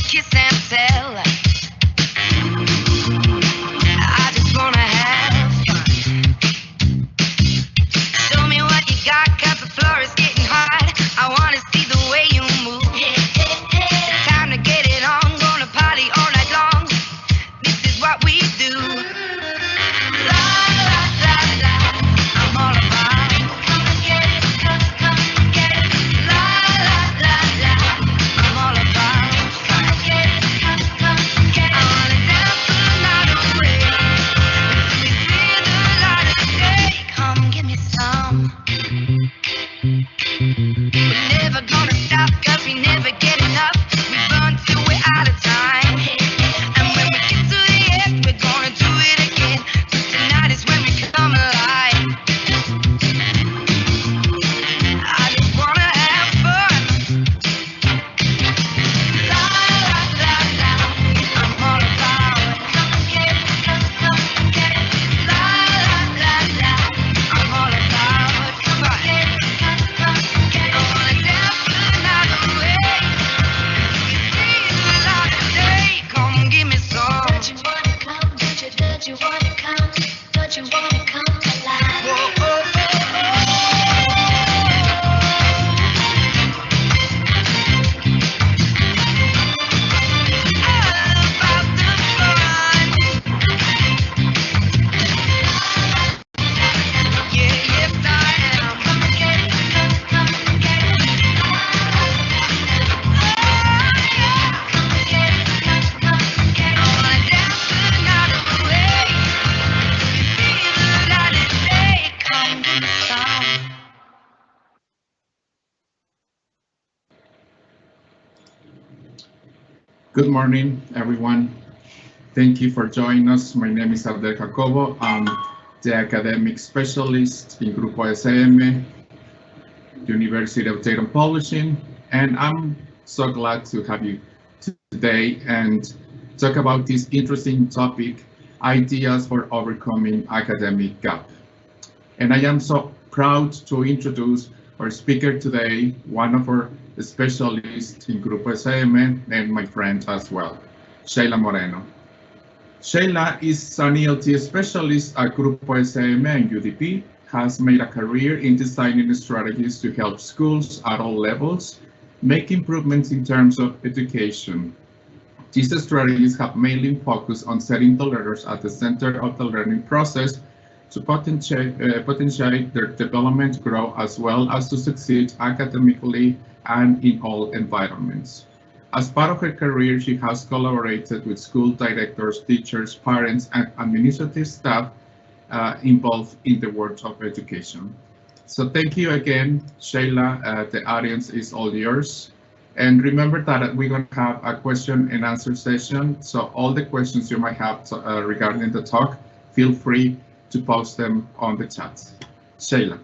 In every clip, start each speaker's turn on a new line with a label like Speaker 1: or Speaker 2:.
Speaker 1: kiss and tell. I just wanna have fun. Show me what you got, 'cause the floor is getting hot. I wanna see the way you move. Time to get it on, gonna party all night long. This is what we do. La la la la, I'm all about. Come and get it, come and get it. La la la la, I'm all about. Come and get it, come and get it. I wanna dance the night away until we see the light of day. Come give me some. We're never gonna stop, 'cause we never get enough. We burn till we're out of time. And when we get to the end, we're gonna do it again. 'Cause tonight is when we come alive. I just wanna have fun. La la la la, I'm all about. Come and get it, come and get it. La la la la, I'm all about. Come on. Come and get it. I wanna dance the night away. See the light of day. Come give me some. Don't you wanna come? Don't you wanna come? Don't you wanna come alive? Whoa, oh, oh, oh. All about the fun. Yeah, yes I am. Come and get it, come and get it. Oh yeah. Come and get it, come and get it. I wanna dance the night away. See the light of day. Come give me some.
Speaker 2: Good morning, everyone. Thank you for joining us. My name is Abdel Jacobo. I'm the academic specialist in Grupo SM, University of Dayton Publishing, and I'm so glad to have you today and talk about this interesting topic, ideas for overcoming academic gap. And I am so proud to introduce our speaker today, one of our specialists in Grupo SM and my friend as well, Sheila Moreno. Sheila is an ELT specialist at Grupo SM and UDP, has made a career in designing strategies to help schools at all levels make improvements in terms of education. These strategies have mainly focused on setting the learners at the center of the learning process to potentiate their development, grow, as well as to succeed academically and in all environments. As part of her career, she has collaborated with school directors, teachers, parents, and administrative staff involved in the world of education. So thank you again, Sheila. The audience is all yours. And remember that we're going to have a question and answer session. So all the questions you might have regarding the talk, feel free to post them on the chat. Sheila.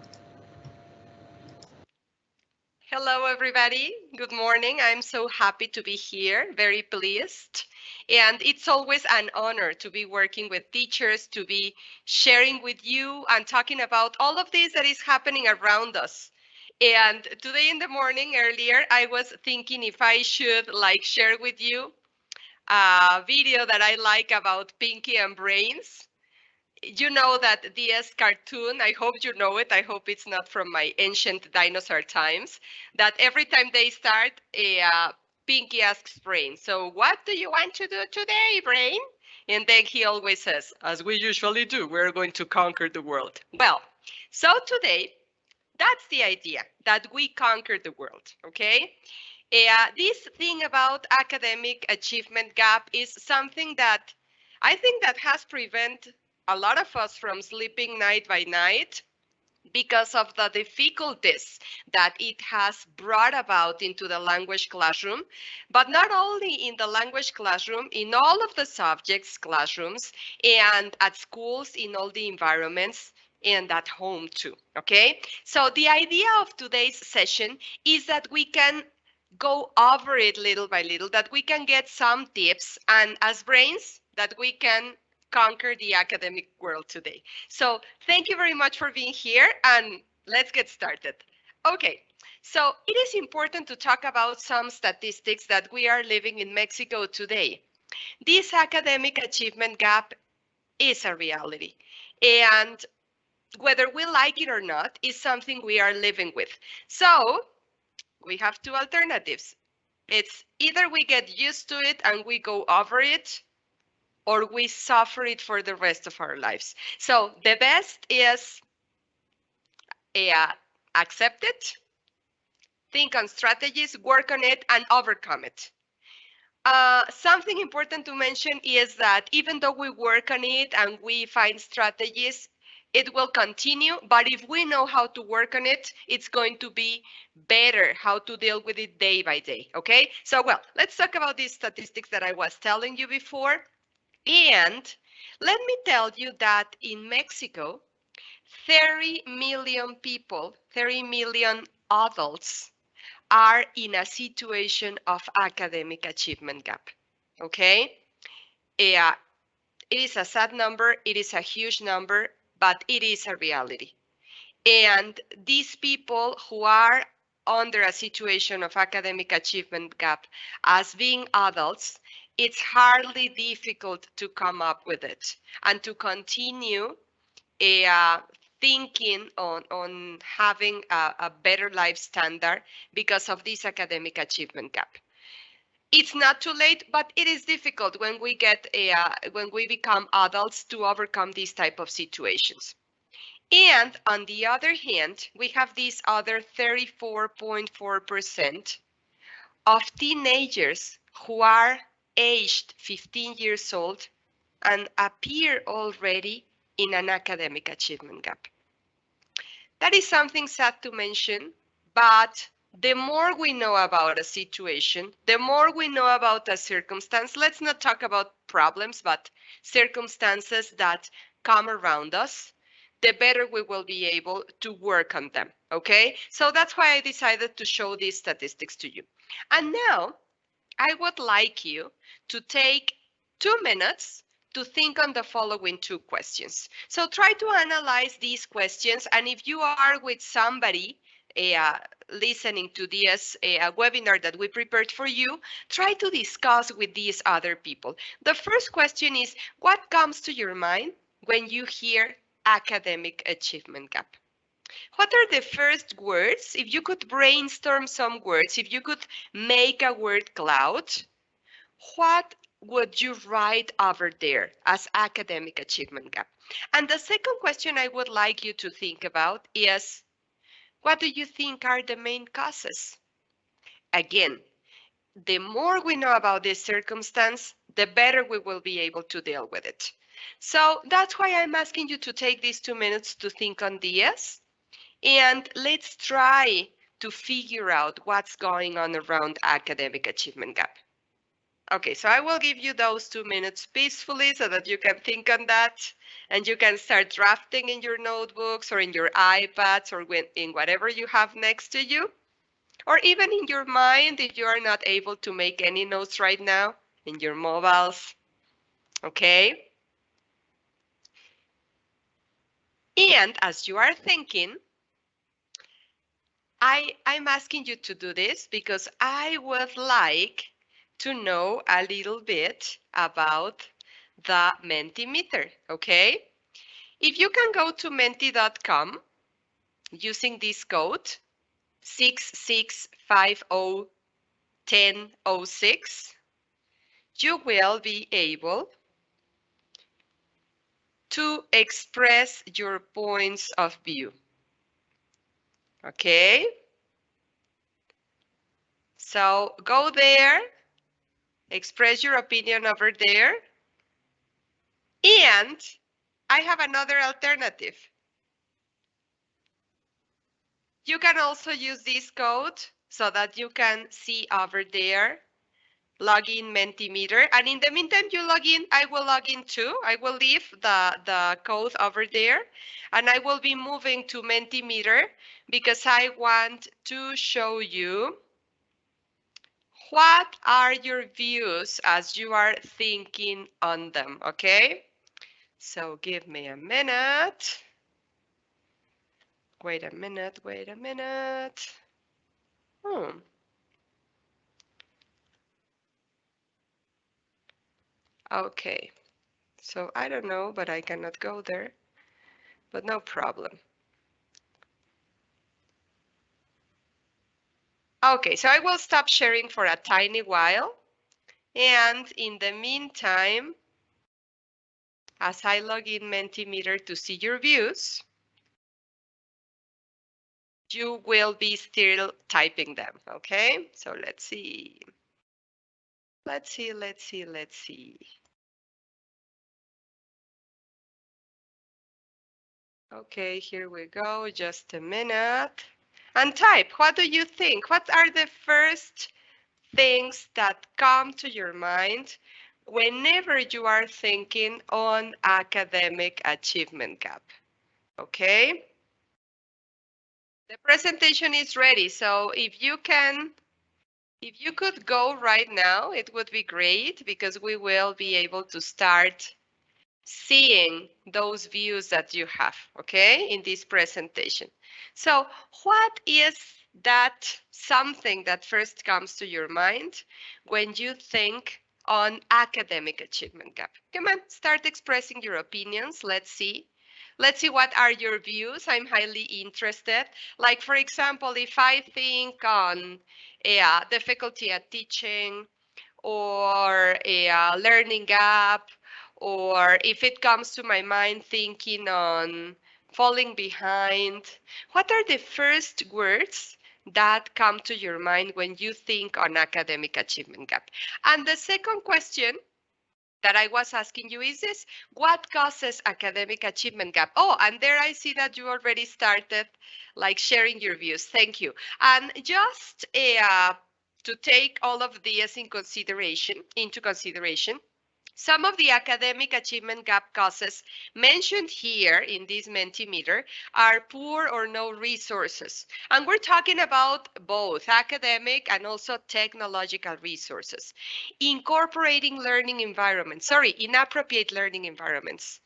Speaker 3: Hello, everybody. Good morning. I'm so happy to be here, very pleased. And it's always an honor to be working with teachers, to be sharing with you and talking about all of this that is happening around us. And today in the morning earlier, I was thinking if I should share with you a video that I like about Pinky and Brains. You know that DS cartoon, I hope you know it, I hope it's not from my ancient dinosaur times, that every time they start, Pinky asks Brain, so what do you want to do today, Brain? And then he always says, as we usually do, we're going to conquer the world. Well, so today, that's the idea, that we conquer the world, okay? This thing about academic achievement gap is something that I think that has prevented a lot of us from sleeping night by night because of the difficulties that it has brought about into the language classroom, but not only in the language classroom, in all of the subjects classrooms and at schools, in all the environments, and at home too, okay? So the idea of today's session is that we can go over it little by little, that we can get some tips, and as brains, that we can conquer the academic world today. So thank you very much for being here, and let's get started. Okay, so it is important to talk about some statistics that we are living in Mexico today. This academic achievement gap is a reality. And whether we like it or not, is something we are living with. So we have two alternatives. It's either we get used to it and we go over it, or we suffer it for the rest of our lives. So the best is uh, accept it, think on strategies, work on it, and overcome it. Something important to mention is that even though we work on it and we find strategies, it will continue. But if we know how to work on it, it's going to be better how to deal with it day by day. Okay? So, well, let's talk about these statistics that I was telling you before. And let me tell you that in Mexico, 30 million people, 30 million adults are in a situation of academic achievement gap. Okay? Yeah, it is a sad number, it is a huge number, but it is a reality. And these people who are under a situation of academic achievement gap as being adults, it's hardly difficult to come up with it and to continue uh, thinking on having a better life standard because of this academic achievement gap. It's not too late, but it is difficult when we when we become adults to overcome these type of situations. And on the other hand, we have this other 34.4% of teenagers who are aged 15 years old and appear already in an academic achievement gap. That is something sad to mention, but the more we know about a situation, the more we know about a circumstance, let's not talk about problems, but circumstances that come around us, the better we will be able to work on them, okay? So that's why I decided to show these statistics to you. And now I would like you to take 2 minutes to think on the following two questions. So try to analyze these questions, and if you are with somebody uh, listening to this webinar that we prepared for you, try to discuss with these other people. The first question is, what comes to your mind when you hear academic achievement gap? What are the first words? If you could brainstorm some words, if you could make a word cloud, what would you write over there as academic achievement gap? And the second question I would like you to think about is, what do you think are the main causes? Again, the more we know about this circumstance, the better we will be able to deal with it. So that's why I'm asking you to take these 2 minutes to think on this, and let's try to figure out what's going on around academic achievement gap. Okay, so I will give you those 2 minutes peacefully so that you can think on that and you can start drafting in your notebooks or in your iPads or in whatever you have next to you, or even in your mind if you are not able to make any notes right now, in your mobiles. Okay? And as you are thinking, I'm asking you to do this because I would like to know a little bit about the Mentimeter, okay? If you can go to menti.com using this code 66501006, you will be able to express your points of view, okay? So go there, express your opinion over there, and I have another alternative. You can also use this code so that you can see over there, log in Mentimeter. And in the meantime, you log in, I will log in too. I will leave the code over there and I will be moving to Mentimeter because I want to show you what are your views as you are thinking on them, okay? So give me a minute. Wait a minute, wait a minute. Hmm. Okay, so I don't know, but I cannot go there, but no problem. Okay, so I will stop sharing for a tiny while. And in the meantime, as I log in Mentimeter to see your views, you will be still typing them, okay? So let's see. Let's see, let's see, let's see. Okay, here we go, just a minute. And type, what do you think? What are the first things that come to your mind whenever you are thinking on academic achievement gap? Okay? The presentation is ready, so if you could go right now, it would be great because we will be able to start seeing those views that you have, okay, in this presentation. So what is that something that first comes to your mind when you think on academic achievement gap? Come on, start expressing your opinions. Let's see. Let's see what are your views. I'm highly interested. Like, for example, if I think on difficulty at teaching, or a learning gap, or if it comes to my mind thinking on falling behind, what are the first words that come to your mind when you think on academic achievement gap? And the second question that I was asking you is this: what causes academic achievement gap? Oh, and there I see that you already started like sharing your views. Thank you. And just to take all of these into consideration, some of the academic achievement gap causes mentioned here in this Mentimeter are poor or no resources. And we're talking about both academic and also technological resources. Incorporating learning environments, inappropriate learning environments.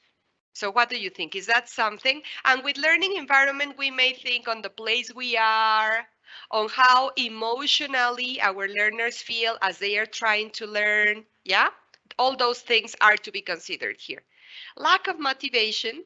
Speaker 3: So what do you think? Is that something? And with learning environment, we may think on the place we are, on how emotionally our learners feel as they are trying to learn. Yeah? All those things are to be considered here. Lack of motivation,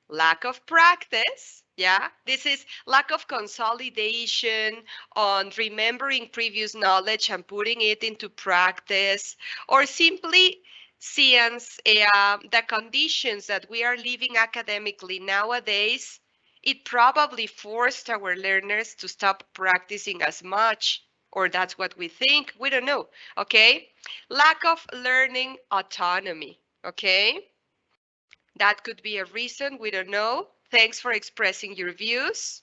Speaker 3: lack of practice. Yeah, this is lack of consolidation on remembering previous knowledge and putting it into practice, or simply since the conditions that we are living academically nowadays, it probably forced our learners to stop practicing as much, or that's what we think. We don't know. Okay, lack of learning autonomy. Okay, that could be a reason. We don't know. Thanks for expressing your views.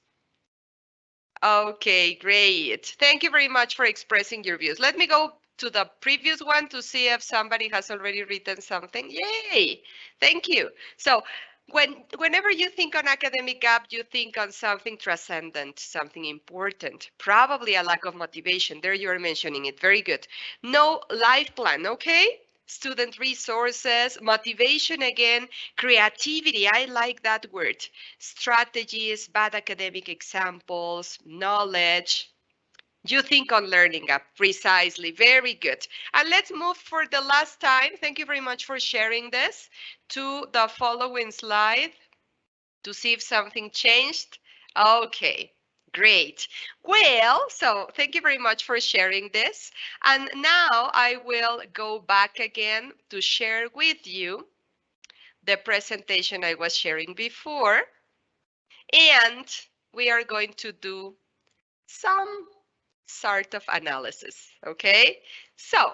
Speaker 3: Okay, great. Thank you very much for expressing your views. Let me go to the previous one to see if somebody has already written something. Yay! Thank you. So whenever you think on academic gap, you think on something transcendent, something important, probably a lack of motivation. There you are mentioning it. Very good. No life plan, okay? Student resources, motivation again, creativity. I like that word. Strategies, bad academic examples, knowledge. You think on learning up, precisely. Very good. And let's move for the last time. Thank you very much for sharing this to the following slide to see if something changed. Okay. Great. Well, so thank you very much for sharing this. And now I will go back again to share with you the presentation I was sharing before. And we are going to do some sort of analysis, okay? So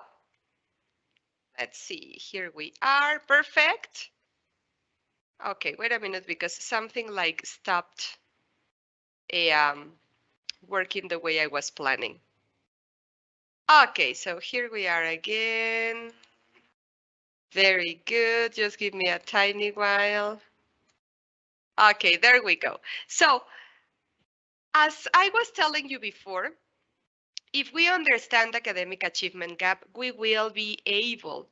Speaker 3: let's see, here we are, perfect. Okay, wait a minute, because something like stopped working the way I was planning. Okay, so here we are again. Very good, just give me a tiny while. Okay, there we go. So as I was telling you before, if we understand academic achievement gap, we will be able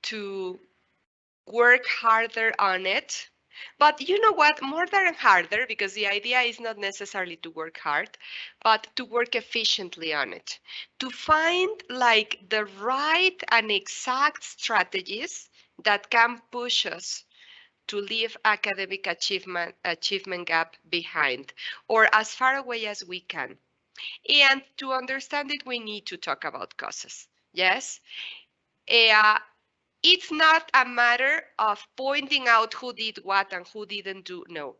Speaker 3: to work harder on it But you know what? More than harder, because the idea is not necessarily to work hard, but to work efficiently on it. To find like the right and exact strategies that can push us to leave academic achievement gap behind or as far away as we can. And to understand it, we need to talk about causes. Yes? Uh, it's not a matter of pointing out who did what and who didn't do. No,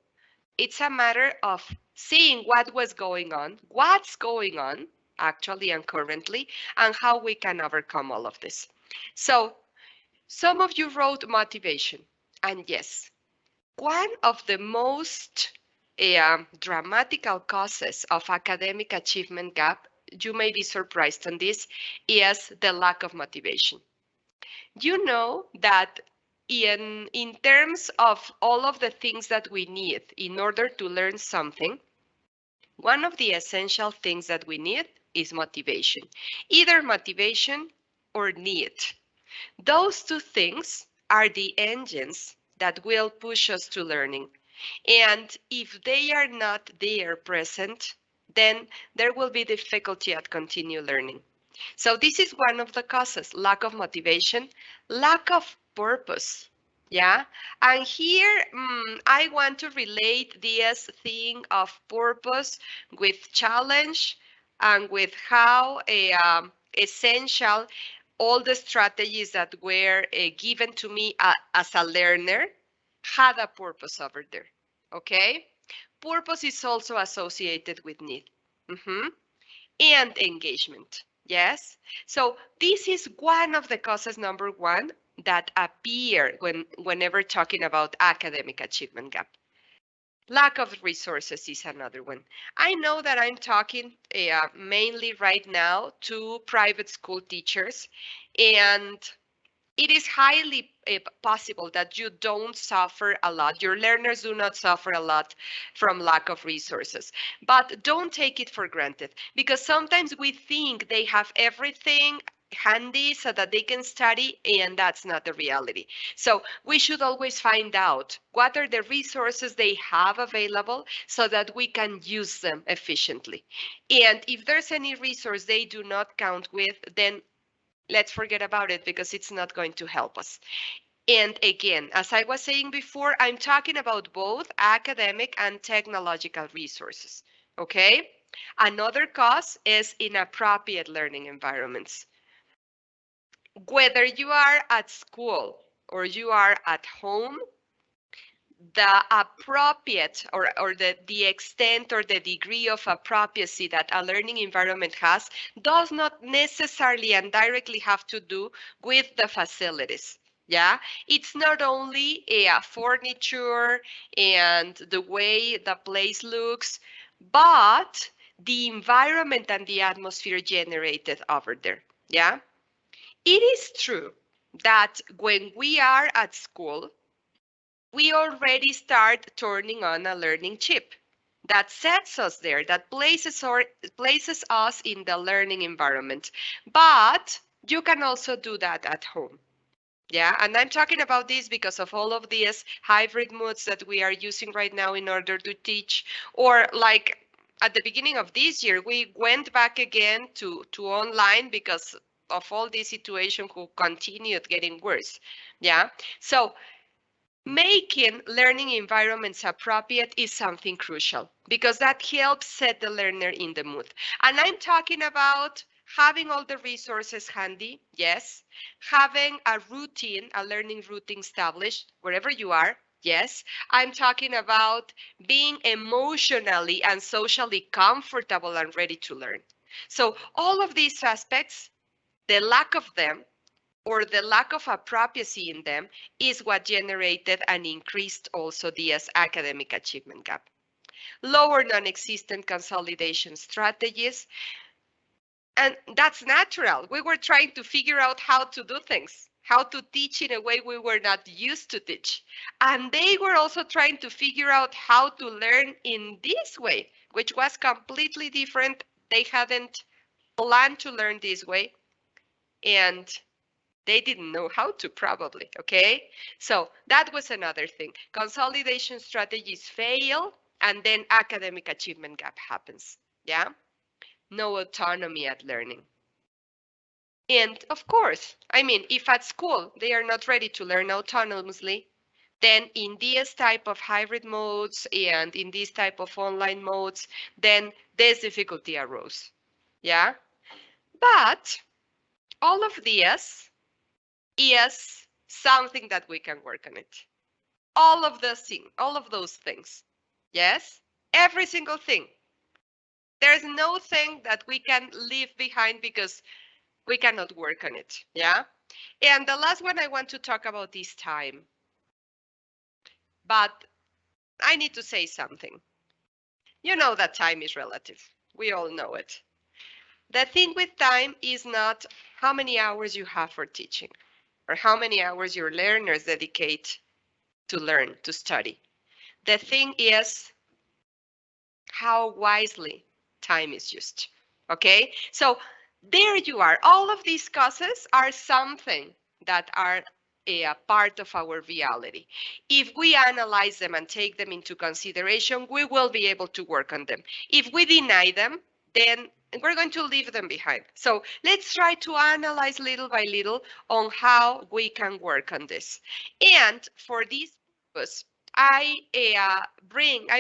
Speaker 3: it's a matter of seeing what was going on, what's going on actually and currently, and how we can overcome all of this. So, some of you wrote motivation. And yes, one of the most dramatical causes of academic achievement gap, you may be surprised on this, is the lack of motivation. You know that in terms of all of the things that we need in order to learn something, one of the essential things that we need is motivation, either motivation or need. Those two things are the engines that will push us to learning. And if they are not there present, then there will be difficulty at continue learning. So this is one of the causes, lack of motivation, lack of purpose. Yeah. And here I want to relate this thing of purpose with challenge and with how essential all the strategies that were given to me as a learner had a purpose over there. Okay. Purpose is also associated with need. Mhm. And engagement. Yes. So this is one of the causes, number one, that appear whenever talking about academic achievement gap. Lack of resources is another one. I know that I'm talking mainly right now to private school teachers, and it is highly possible that you don't suffer a lot. Your learners do not suffer a lot from lack of resources. But don't take it for granted, because sometimes we think they have everything handy so that they can study, and that's not the reality. So we should always find out what are the resources they have available so that we can use them efficiently. And if there's any resource they do not count with, then let's forget about it, because it's not going to help us. And again, as I was saying before, I'm talking about both academic and technological resources. Okay? Another cause is inappropriate learning environments. Whether you are at school or you are at home, the appropriate or the extent or the degree of appropriacy that a learning environment has does not necessarily and directly have to do with the facilities. Yeah, it's not only a furniture and the way the place looks, but the environment and the atmosphere generated over there. Yeah, it is true that when we are at school, we already start turning on a learning chip that sets us there, that places us in the learning environment. But you can also do that at home. Yeah, and I'm talking about this because of all of these hybrid modes that we are using right now in order to teach, or like at the beginning of this year, we went back again to online because of all this situation who continued getting worse. Yeah, so making learning environments appropriate is something crucial because that helps set the learner in the mood. And I'm talking about having all the resources handy, yes. Having a routine, a learning routine established wherever you are, yes. I'm talking about being emotionally and socially comfortable and ready to learn. So all of these aspects, the lack of them or the lack of appropriacy in them is what generated and increased also the academic achievement gap. Lower non-existent consolidation strategies, and that's natural. We were trying to figure out how to do things, how to teach in a way we were not used to teach. And they were also trying to figure out how to learn in this way, which was completely different. They hadn't planned to learn this way. And They didn't know how to, probably, okay? So that was another thing. Consolidation strategies fail, and then academic achievement gap happens, yeah? No autonomy at learning. And of course, I mean, if at school they are not ready to learn autonomously, then in these type of hybrid modes and in these type of online modes, then this difficulty arose, yeah? But all of this is something that we can work on it. All of those things. Yes? Every single thing. There's no thing that we can leave behind because we cannot work on it. Yeah? And the last one I want to talk about is time. But I need to say something. You know that time is relative. We all know it. The thing with time is not how many hours you have for teaching or how many hours your learners dedicate to learn, to study. The thing is how wisely time is used. Okay, so there you are. All of these causes are something that are a part of our reality. If we analyze them and take them into consideration, we will be able to work on them. If we deny them, then we're going to leave them behind. So let's try to analyze little by little on how we can work on this. And for this purpose, I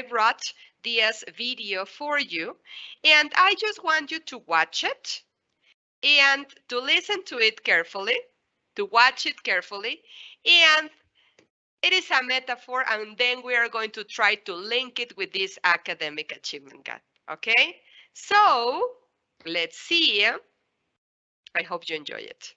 Speaker 3: brought this video for you, and I just want you to watch it and to listen to it carefully, to watch it carefully, and it is a metaphor, and then we are going to try to link it with this academic achievement gap, okay? So, let's see. I hope you enjoy it.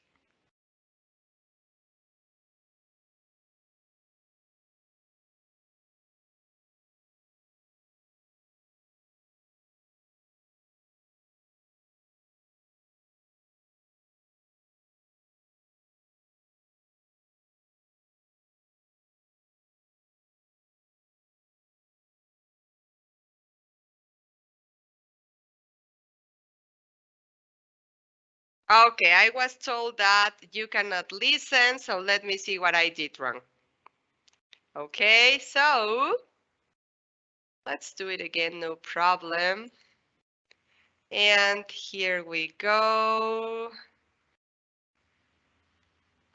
Speaker 3: Okay, I was told that you cannot listen, so let me see what I did wrong. Okay, so let's do it again, no problem. And here we go.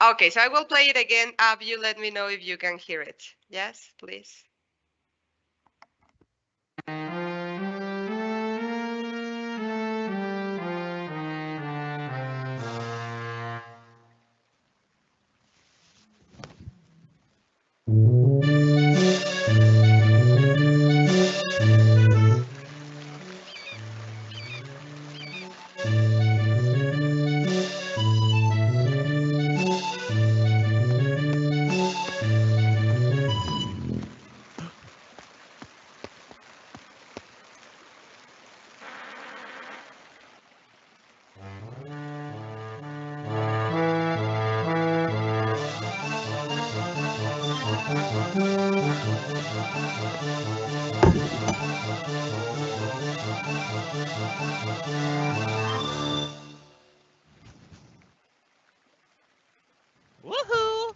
Speaker 3: Okay, so I will play it again. You let me know if you can hear it. Yes, please.
Speaker 4: Woohoo!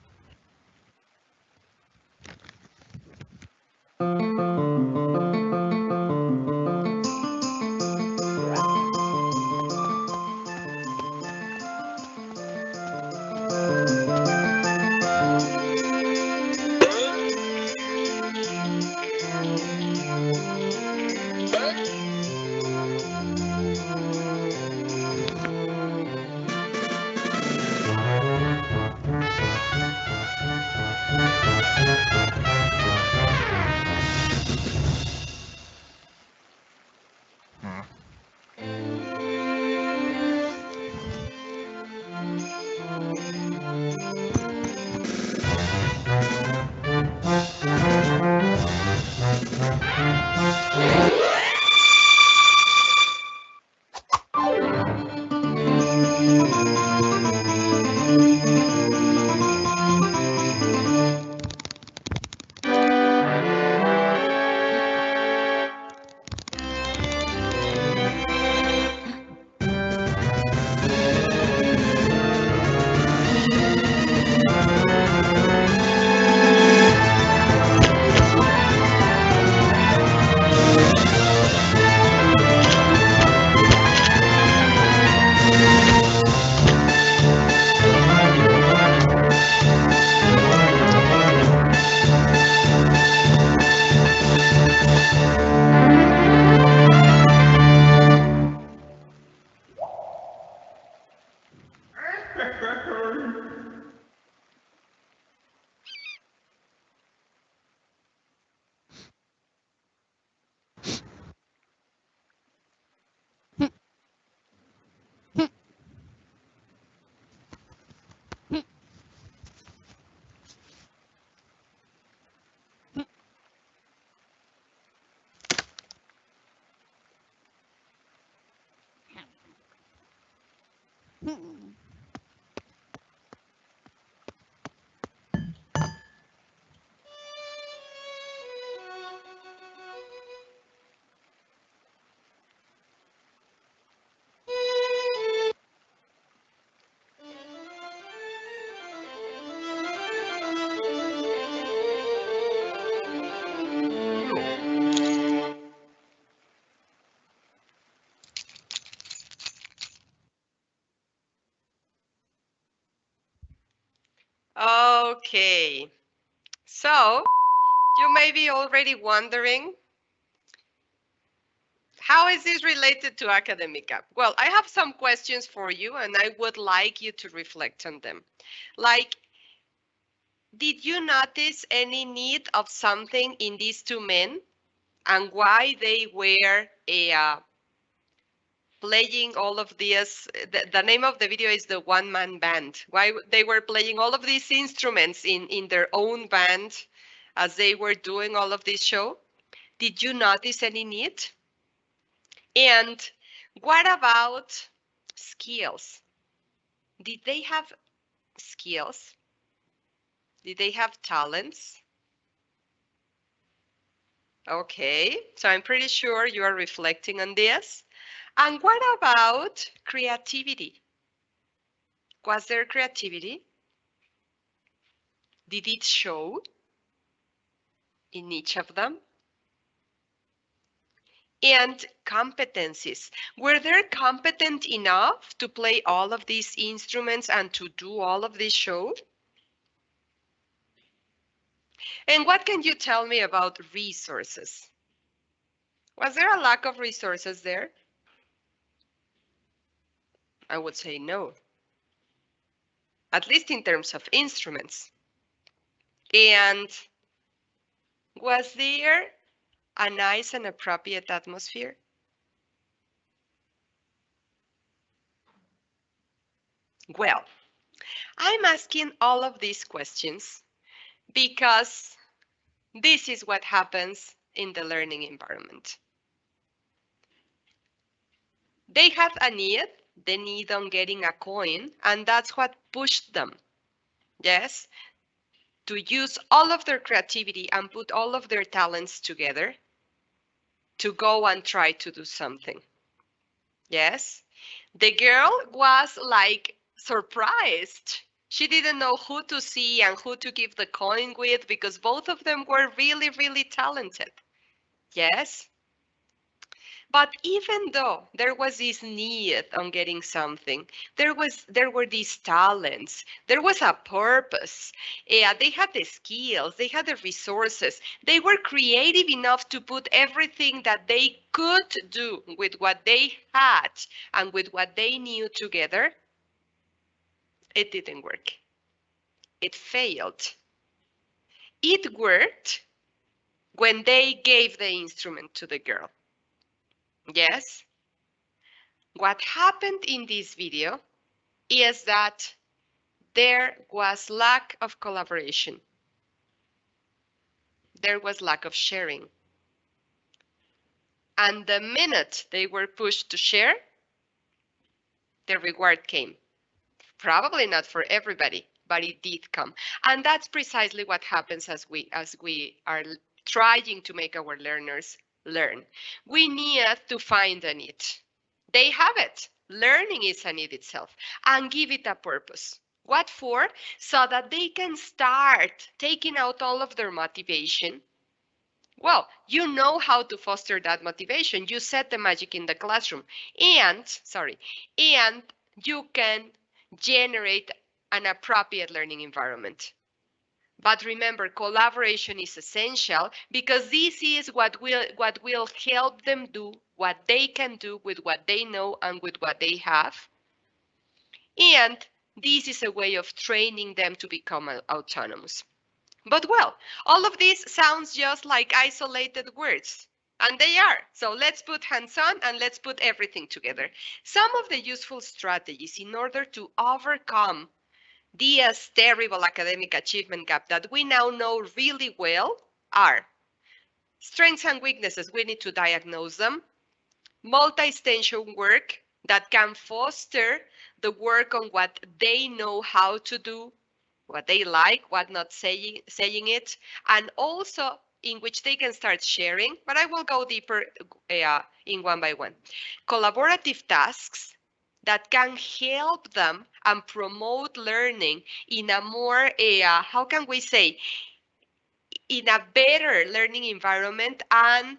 Speaker 3: Okay, so you may be already wondering, how is this related to academic gap? Well, I have some questions for you and I would like you to reflect on them. Like, did you notice any need of something in these two men and why they were playing all of these? The name of the video is the one-man band. Why they were playing all of these instruments in their own band as they were doing all of this show? Did you notice any need? And what about skills? Did they have skills? Did they have talents? Okay, so I'm pretty sure you are reflecting on this. And what about creativity? Was there creativity? Did it show in each of them? And competencies. Were they competent enough to play all of these instruments and to do all of this show? And what can you tell me about resources? Was there a lack of resources there? I would say no, at least in terms of instruments. And was there a nice and appropriate atmosphere? Well, I'm asking all of these questions because this is what happens in the learning environment. They have a need, the need on getting a coin, and that's what pushed them, yes, to use all of their creativity and put all of their talents together to go and try to do something. Yes, the girl was like surprised. She didn't know who to see and who to give the coin with because both of them were really, really talented. Yes. But even though there was this need on getting something, there were these talents, there was a purpose. Yeah, they had the skills, they had the resources, they were creative enough to put everything that they could do with what they had and with what they knew together. It didn't work. It failed. It worked when they gave the instrument to the girl. Yes? What happened in this video is that there was lack of collaboration. There was lack of sharing. And the minute they were pushed to share, the reward came. Probably not for everybody, but it did come. And that's precisely what happens as we are trying to make our learners learn. We need to find a need. They have it. Learning is a need itself, and give it a purpose. What for? So that they can start taking out all of their motivation. Well, you know how to foster that motivation. You set the magic in the classroom, and you can generate an appropriate learning environment. But remember, collaboration is essential because this is what will help them do what they can do with what they know and with what they have. And this is a way of training them to become autonomous. But well, all of this sounds just like isolated words. And they are. So let's put hands-on and let's put everything together. Some of the useful strategies in order to overcome this terrible academic achievement gap that we now know really well are strengths and weaknesses. We need to diagnose them. Multi-station work that can foster the work on what they know how to do, what they like, what not saying it, and also in which they can start sharing, but I will go deeper in one by one. Collaborative tasks that can help them and promote learning in a more, how can we say, in a better learning environment and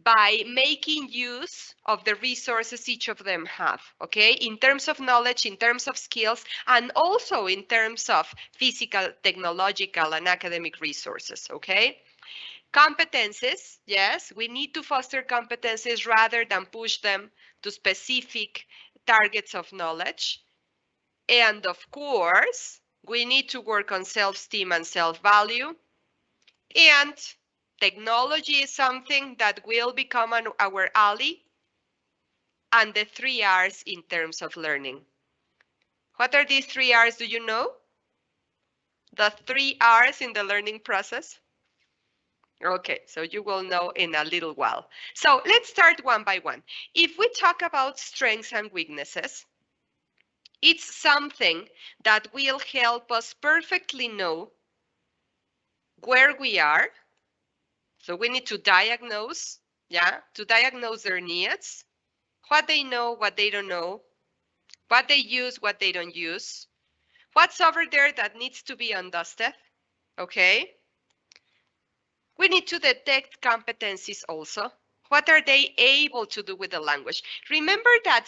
Speaker 3: by making use of the resources each of them have, okay? In terms of knowledge, in terms of skills, and also in terms of physical, technological, and academic resources, okay? Competencies, yes, we need to foster competencies rather than push them to specific targets of knowledge. And of course, we need to work on self-esteem and self-value. And technology is something that will become our ally, and the 3 R's in terms of learning. What are these 3 R's? Do you know? The 3 R's in the learning process? Okay, so you will know in a little while. So let's start one by one. If we talk about strengths and weaknesses, it's something that will help us perfectly know where we are. So we need to diagnose, yeah, to diagnose their needs, what they know, what they don't know, what they use, what they don't use, what's over there that needs to be undusted, okay? We need to detect competencies also. What are they able to do with the language? Remember that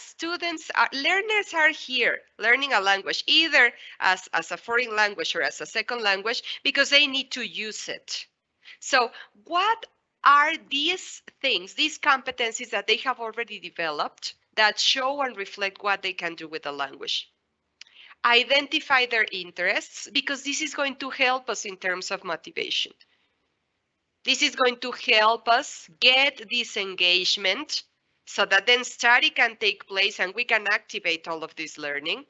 Speaker 3: learners are here learning a language, either as a foreign language or as a second language, because they need to use it. So what are these things, these competencies that they have already developed that show and reflect what they can do with the language? Identify their interests, because this is going to help us in terms of motivation. This is going to help us get this engagement so that then study can take place and we can activate all of this learning.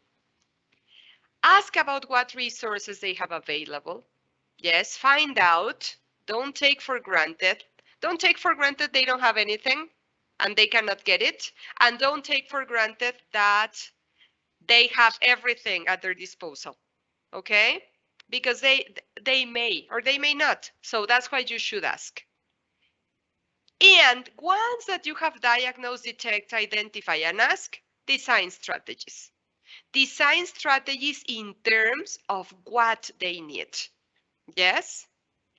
Speaker 3: Ask about what resources they have available. Yes, find out. Don't take for granted. Don't take for granted they don't have anything and they cannot get it. And don't take for granted that they have everything at their disposal. Okay? Because they may or they may not. So that's why you should ask. And once that you have diagnosed, detect, identify, and ask, design strategies. Design strategies in terms of what they need. Yes?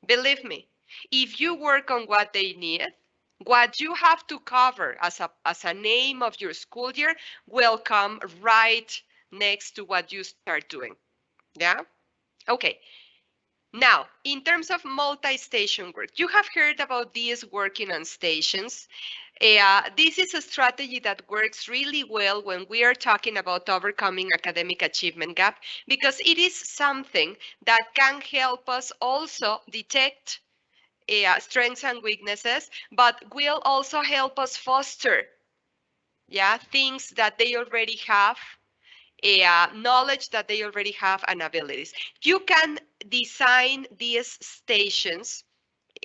Speaker 3: Believe me, if you work on what they need, what you have to cover as a name of your school year will come right next to what you start doing. Yeah? Okay. Now, in terms of multi-station work, you have heard about these working on stations. This is a strategy that works really well when we are talking about overcoming academic achievement gap, because it is something that can help us also detect strengths and weaknesses, but will also help us foster things that they already have, knowledge that they already have, and abilities. You can design these stations,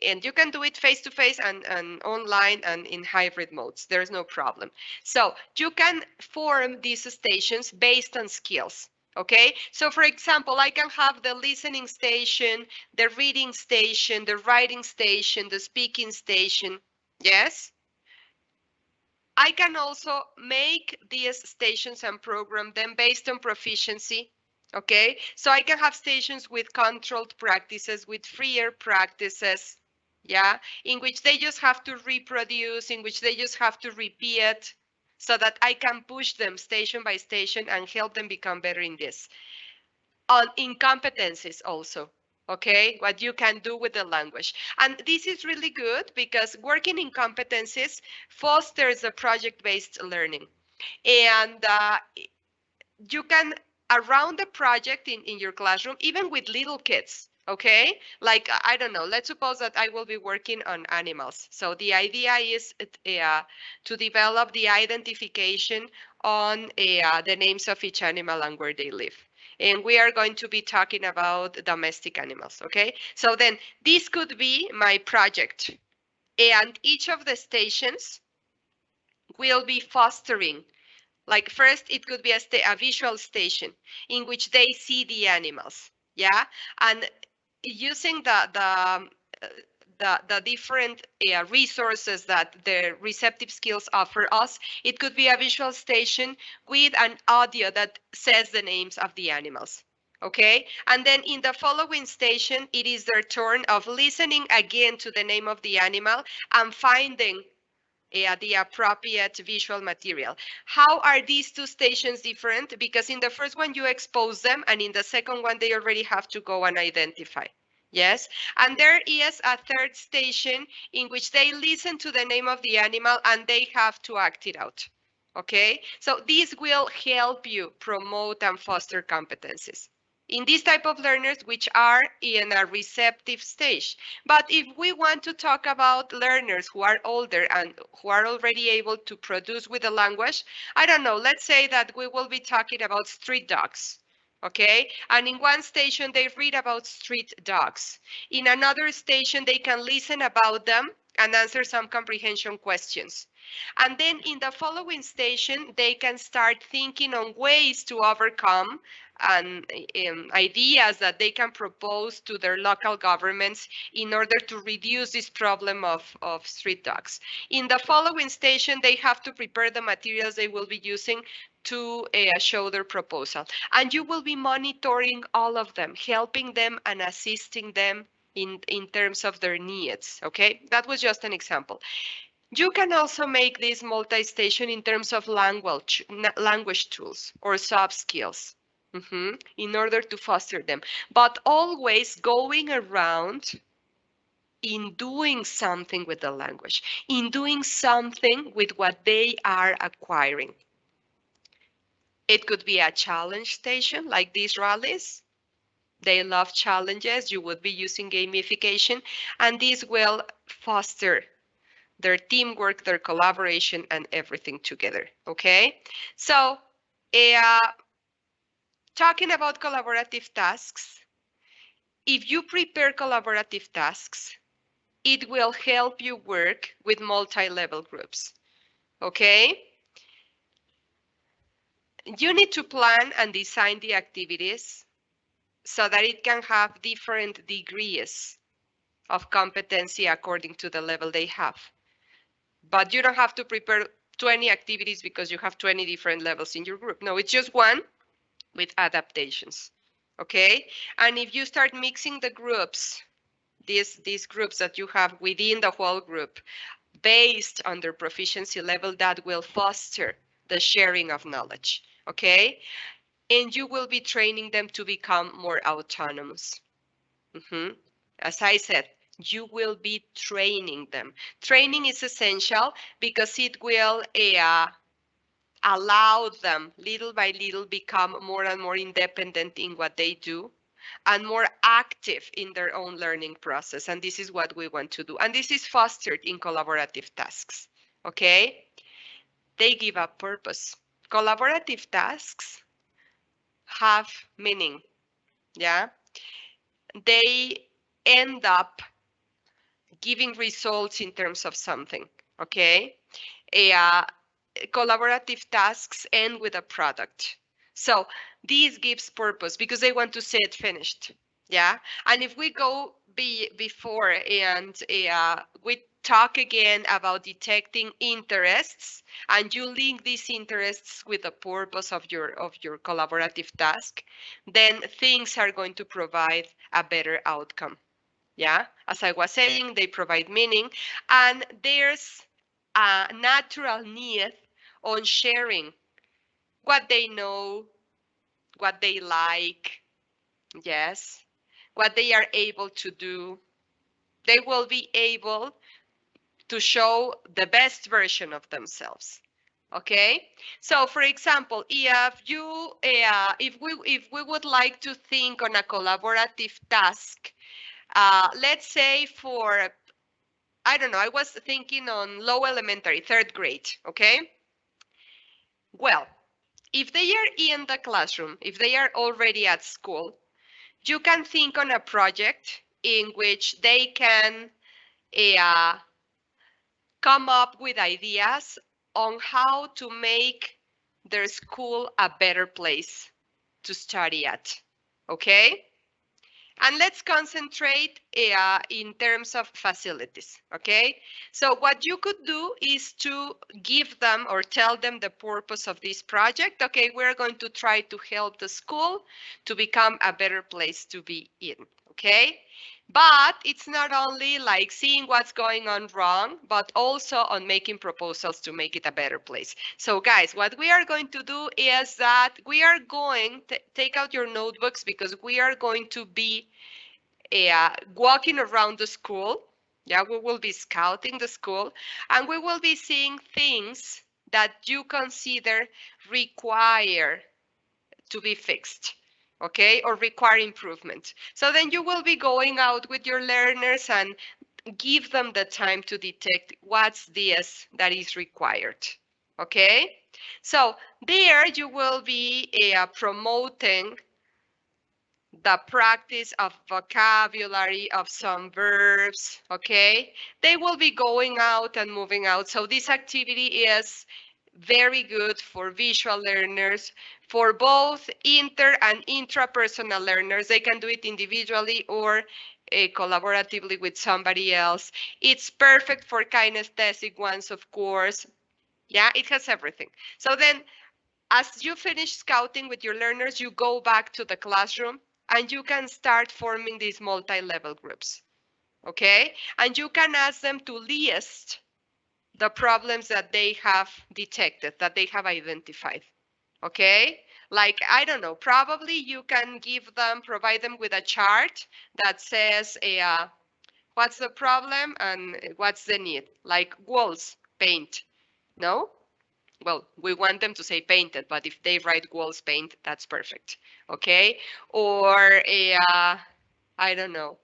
Speaker 3: and you can do it face-to-face and online and in hybrid modes. There's no problem. So you can form these stations based on skills. Okay, so for example, I can have the listening station, the reading station, the writing station, the speaking station. Yes. I can also make these stations and program them based on proficiency. Okay, so I can have stations with controlled practices, with freer practices, yeah, in which they just have to reproduce, in which they just have to repeat, so that I can push them station by station and help them become better in this. On incompetencies also, okay, what you can do with the language. And this is really good because working in competencies fosters a project-based learning. And you can, around the project in your classroom, even with little kids, okay? Like, I don't know, let's suppose that I will be working on animals. So the idea is to develop the identification on the names of each animal and where they live. And we are going to be talking about domestic animals, okay? So then this could be my project. And each of the stations will be fostering, like first it could be a visual station in which they see the animals, yeah? And using the different resources that the receptive skills offer us, it could be a visual station with an audio that says the names of the animals. Okay, and then in the following station, it is their turn of listening again to the name of the animal and finding the appropriate visual material. How are these two stations different? Because in the first one you expose them, and in the second one they already have to go and identify. Yes, and there is a third station in which they listen to the name of the animal and they have to act it out. Okay, so this will help you promote and foster competencies in these type of learners which are in a receptive stage. But if we want to talk about learners who are older and who are already able to produce with the language, I don't know, let's say that we will be talking about street dogs. Okay, and in one station they read about street dogs. In another station they can listen about them and answer some comprehension questions. And then in the following station, they can start thinking on ways to overcome and ideas that they can propose to their local governments in order to reduce this problem of street dogs. In the following station, they have to prepare the materials they will be using to show their proposal. And you will be monitoring all of them, helping them and assisting them in terms of their needs. Okay, that was just an example. You can also make this multi-station in terms of language tools or soft skills in order to foster them, but always going around in doing something with the language, in doing something with what they are acquiring. It could be a challenge station like these rallies. They love challenges. You would be using gamification, and this will foster their teamwork, their collaboration, and everything together, okay? So, talking about collaborative tasks, if you prepare collaborative tasks, it will help you work with multi-level groups, okay? You need to plan and design the activities so that it can have different degrees of competency according to the level they have. But you don't have to prepare 20 activities because you have 20 different levels in your group. No, it's just one with adaptations. Okay? And if you start mixing the groups, these groups that you have within the whole group, based on their proficiency level, that will foster the sharing of knowledge. Okay? And you will be training them to become more autonomous. As I said, you will be training them. Training is essential because it will allow them little by little become more and more independent in what they do and more active in their own learning process. And this is what we want to do. And this is fostered in collaborative tasks. Okay? They give a purpose. Collaborative tasks have meaning. Yeah? They end up giving results in terms of something, okay? Collaborative tasks end with a product. So this gives purpose because they want to see it finished, yeah? And if we go before and we talk again about detecting interests and you link these interests with the purpose of your collaborative task, then things are going to provide a better outcome. Yeah, as I was saying, they provide meaning, and there's a natural need on sharing what they know, what they like, yes, what they are able to do. They will be able to show the best version of themselves. Okay, so for example, if we would like to think on a collaborative task, let's say for, I don't know, I was thinking on low elementary, third grade, okay? Well, if they are in the classroom, if they are already at school, you can think on a project in which they can come up with ideas on how to make their school a better place to study at, okay? And let's concentrate in terms of facilities, okay? So what you could do is to give them or tell them the purpose of this project. Okay, we're going to try to help the school to become a better place to be in, okay? But it's not only like seeing what's going on wrong, but also on making proposals to make it a better place. So guys, what we are going to do is that we are going to take out your notebooks because we are going to be walking around the school. Yeah, we will be scouting the school and we will be seeing things that you consider require to be fixed, okay, or require improvement. So then you will be going out with your learners and give them the time to detect what's this that is required, okay? So there you will be promoting the practice of vocabulary of some verbs, okay? They will be going out and moving out. So this activity is very good for visual learners, for both inter and intrapersonal learners. They can do it individually or collaboratively with somebody else. It's perfect for kinesthetic ones, of course. Yeah, it has everything. So then as you finish scouting with your learners, you go back to the classroom and you can start forming these multi-level groups, okay? And you can ask them to list the problems that they have detected, that they have identified, okay? Like, I don't know, probably you can provide them with a chart that says, what's the problem and what's the need? Like walls, paint, no? Well, we want them to say painted, but if they write walls paint, that's perfect, okay? Or I don't know,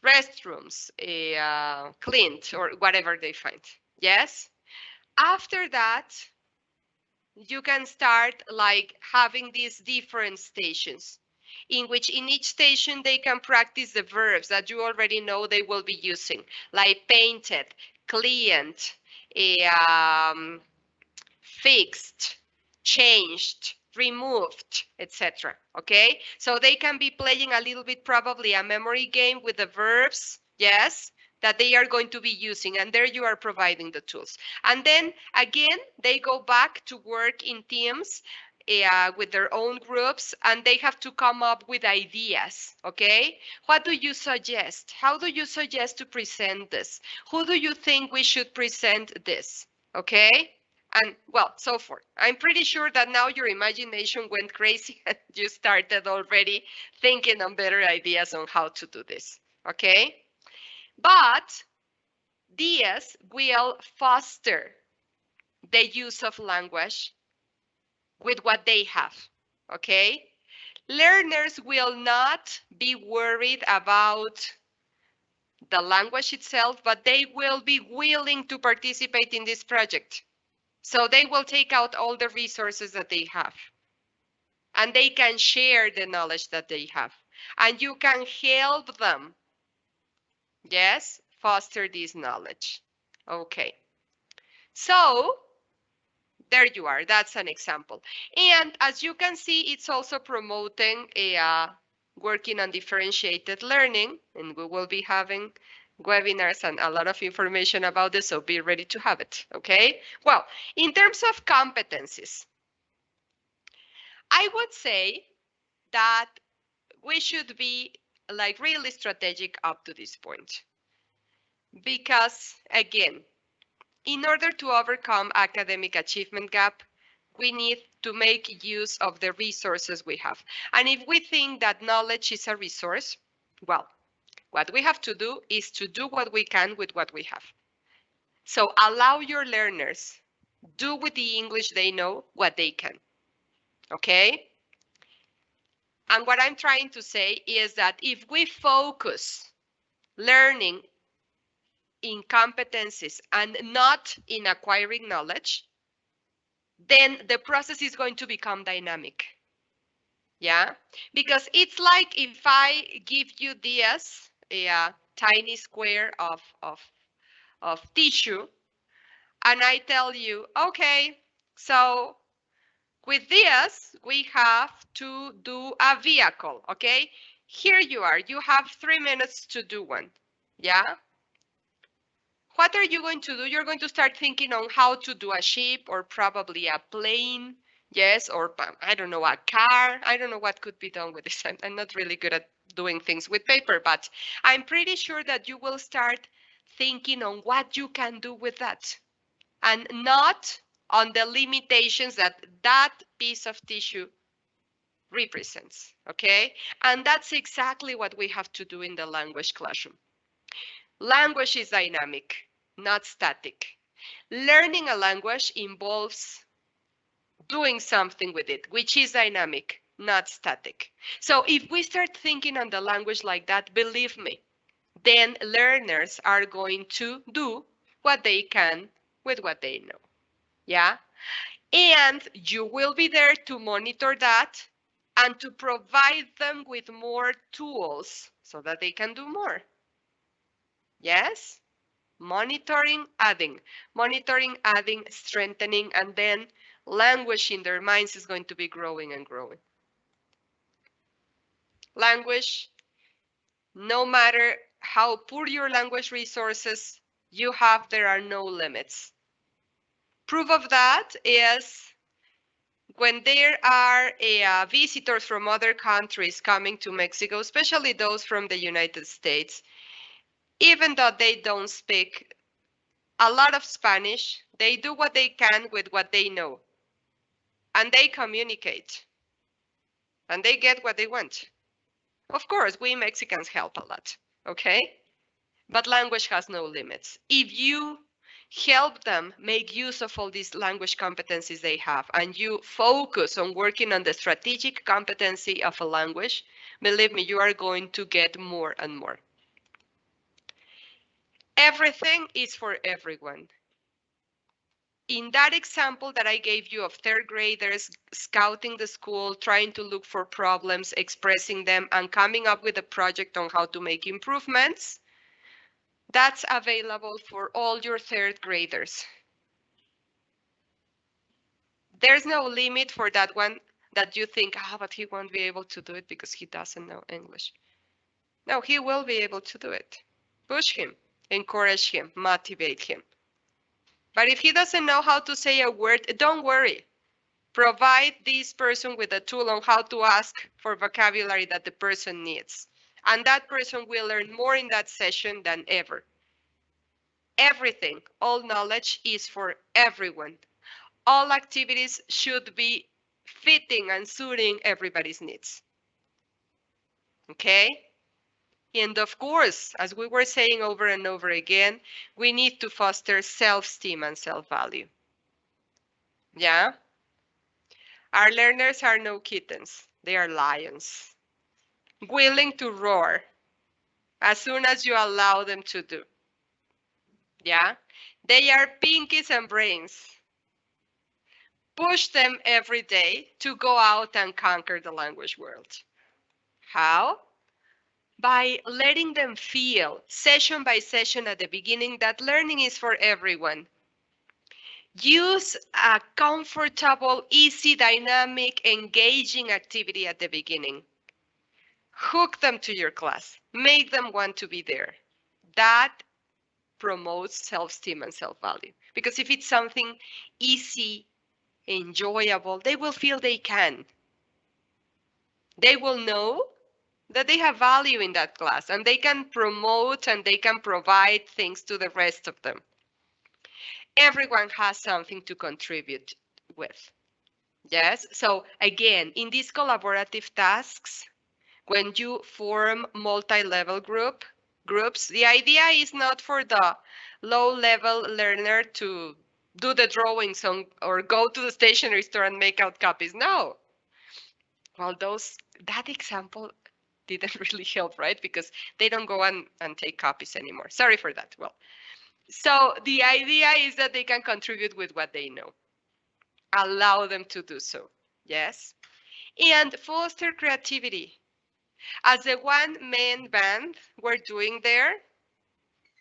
Speaker 3: restrooms, cleaned, or whatever they find. Yes? After that, you can start like having these different stations in which in each station they can practice the verbs that you already know they will be using, like painted, cleaned, um, fixed, changed, removed, etc. Okay? So they can be playing a little bit, probably a memory game with the verbs, yes, that they are going to be using. And there you are providing the tools. And then again, they go back to work in teams with their own groups, and they have to come up with ideas, okay? What do you suggest? How do you suggest to present this? Who do you think we should present this, okay? And well, so forth. I'm pretty sure that now your imagination went crazy and you started already thinking on better ideas on how to do this, okay? But these will foster the use of language with what they have, okay? Learners will not be worried about the language itself, but they will be willing to participate in this project. So they will take out all the resources that they have and they can share the knowledge that they have. And you can help them, yes, foster this knowledge. Okay, so there you are. That's an example. And as you can see, it's also promoting working on differentiated learning, and we will be having webinars and a lot of information about this, so be ready to have it, okay? Well, in terms of competencies, I would say that we should be like really strategic up to this point. Because again, in order to overcome academic achievement gap, we need to make use of the resources we have. And if we think that knowledge is a resource, well, what we have to do is to do what we can with what we have. So allow your learners do with the English they know what they can, okay? And what I'm trying to say is that if we focus learning in competencies and not in acquiring knowledge, then the process is going to become dynamic. Yeah, because it's like if I give you this a tiny square of tissue and I tell you, okay, so with this, we have to do a vehicle, okay? Here you are, you have 3 minutes to do one, yeah? What are you going to do? You're going to start thinking on how to do a ship or probably a plane, Yes, or I don't know, a car. I don't know what could be done with this. I'm not really good at doing things with paper, but I'm pretty sure that you will start thinking on what you can do with that and not on the limitations that that piece of tissue represents, okay? And that's exactly what we have to do in the language classroom. Language is dynamic, not static. Learning a language involves doing something with it, which is dynamic, not static. So if we start thinking on the language like that, believe me, then learners are going to do what they can with what they know. Yeah? And you will be there to monitor that and to provide them with more tools so that they can do more. Yes? Monitoring, adding, strengthening, and then language in their minds is going to be growing and growing. Language, no matter how poor your language resources you have, there are no limits. Proof of that is when there are visitors from other countries coming to Mexico, especially those from the United States, even though they don't speak a lot of Spanish, they do what they can with what they know. And they communicate. And they get what they want. Of course, we Mexicans help a lot, okay? But language has no limits. If you help them make use of all these language competencies they have, and you focus on working on the strategic competency of a language, believe me, you are going to get more and more. Everything is for everyone. In that example that I gave you of third graders scouting the school, trying to look for problems, expressing them, and coming up with a project on how to make improvements, that's available for all your third graders. There's no limit for that one that you think, but he won't be able to do it because he doesn't know English. No, he will be able to do it. Push him, encourage him, motivate him. But if he doesn't know how to say a word, don't worry. Provide this person with a tool on how to ask for vocabulary that the person needs. And that person will learn more in that session than ever. Everything, all knowledge is for everyone. All activities should be fitting and suiting everybody's needs. Okay? And of course, as we were saying over and over again, we need to foster self-esteem and self-value. Yeah? Our learners are no kittens. They are lions, willing to roar as soon as you allow them to do. Yeah? They are pinkies and brains. Push them every day to go out and conquer the language world. How? By letting them feel session by session at the beginning that learning is for everyone. Use a comfortable, easy, dynamic, engaging activity at the beginning. Hook them to your class. Make them want to be there. That promotes self-esteem and self-value. Because if it's something easy, enjoyable, they will feel they can. They will know that they have value in that class and they can promote and they can provide things to the rest of them. Everyone has something to contribute with. Yes, so again, in these collaborative tasks, when you form multi-level groups, the idea is not for the low-level learner to do the drawings or go to the stationery store and make out copies. No. Well, that example didn't really help, right? Because they don't go and take copies anymore. Sorry for that. Well, so the idea is that they can contribute with what they know. Allow them to do so. Yes. And foster creativity. As the one-man band were doing there,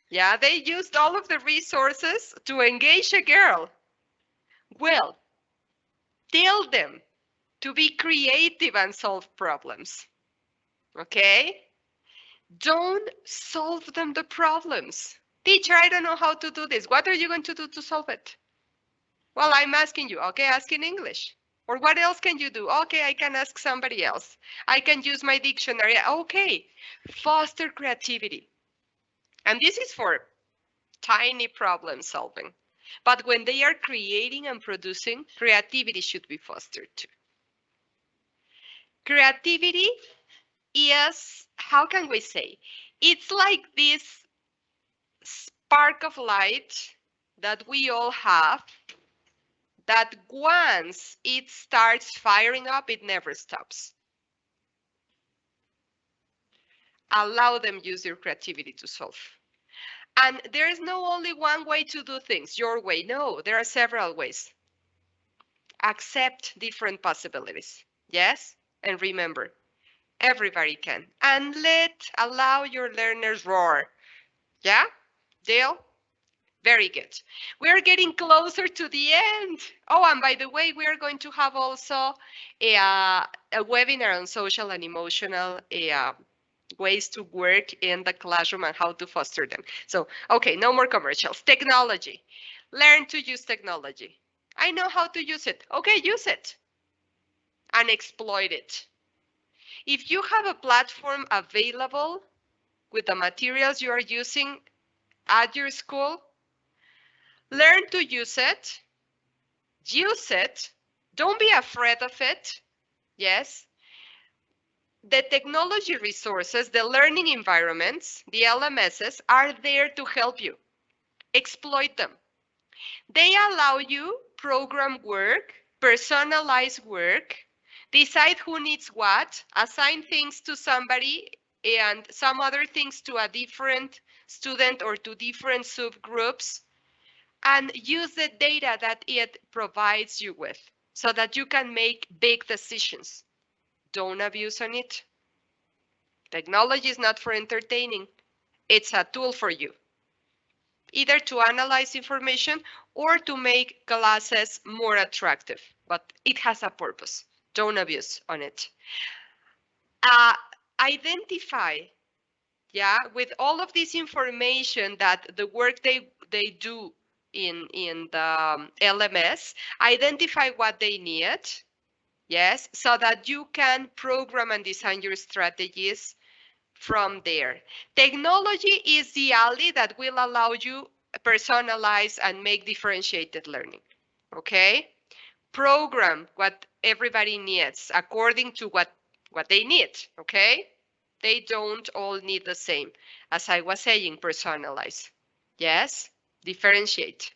Speaker 3: yeah, they used all of the resources to engage a girl. Well, tell them to be creative and solve problems. Okay? Don't solve them the problems. Teacher, I don't know how to do this. What are you going to do to solve it? Well, I'm asking you. Okay, ask in English. Or what else can you do? Okay, I can ask somebody else. I can use my dictionary. Okay, foster creativity. And this is for tiny problem solving. But when they are creating and producing, creativity should be fostered too. Creativity is, how can we say? It's like this spark of light that we all have that once it starts firing up, it never stops. Allow them use your creativity to solve. And there is no only one way to do things, your way. No, there are several ways. Accept different possibilities. Yes? And remember, everybody can. And allow your learners roar. Yeah? Deal? Very good. We're getting closer to the end. Oh, and by the way, we are going to have also a webinar on social and emotional ways to work in the classroom and how to foster them. So, okay, no more commercials. Technology. Learn to use technology. I know how to use it. Okay, use it and exploit it. If you have a platform available with the materials you are using at your school, learn to use it. Use it. Don't be afraid of it. Yes. The technology resources, the learning environments, the LMSs are there to help you. Exploit them. They allow you program work, personalize work, decide who needs what, assign things to somebody and some other things to a different student or to different subgroups, and use the data that it provides you with so that you can make big decisions. Don't abuse on it. Technology is not for entertaining. It's a tool for you, either to analyze information or to make classes more attractive, but it has a purpose. Don't abuse on it. Uh, Identify, yeah, with all of this information that the work they do in the LMS, identify what they need, yes, so that you can program and design your strategies from there. Technology is the ally that will allow you personalize and make differentiated learning. Okay? Program what everybody needs according to what they need. Okay? They don't all need the same. As I was saying, personalize. Yes? Differentiate.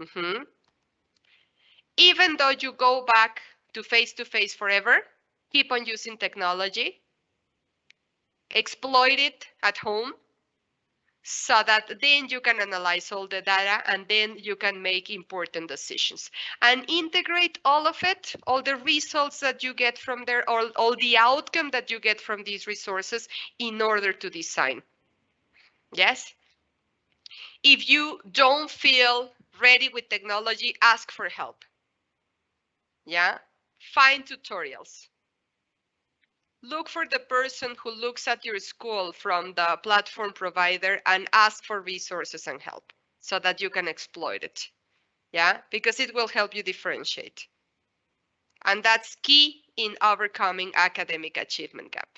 Speaker 3: Mhm. Even though you go back to face forever, keep on using technology, exploit it at home, so that then you can analyze all the data and then you can make important decisions and integrate all of it, all the results that you get from there, all the outcome that you get from these resources in order to design. Yes? If you don't feel ready with technology, ask for help. Yeah? Find tutorials. Look for the person who looks at your school from the platform provider and ask for resources and help so that you can exploit it. Yeah, because it will help you differentiate. And that's key in overcoming academic achievement gap.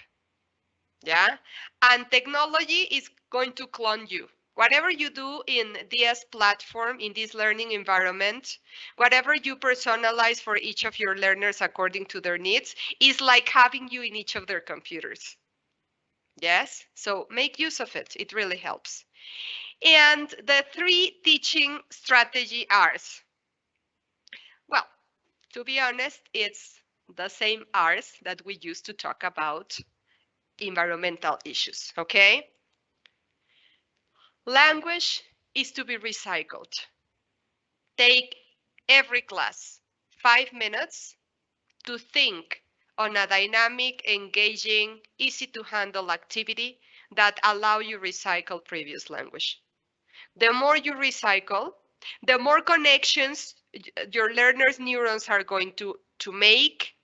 Speaker 3: Yeah, and technology is going to clone you. Whatever you do in this platform, in this learning environment, whatever you personalize for each of your learners according to their needs, is like having you in each of their computers. Yes, so make use of it. It really helps. And the 3 teaching strategy R's. Well, to be honest, it's the same R's that we use to talk about environmental issues, okay? Language is to be recycled. Take every class 5 minutes to think on a dynamic, engaging, easy to handle activity that allow you recycle previous language. The more you recycle, the more connections your learners' neurons are going to make,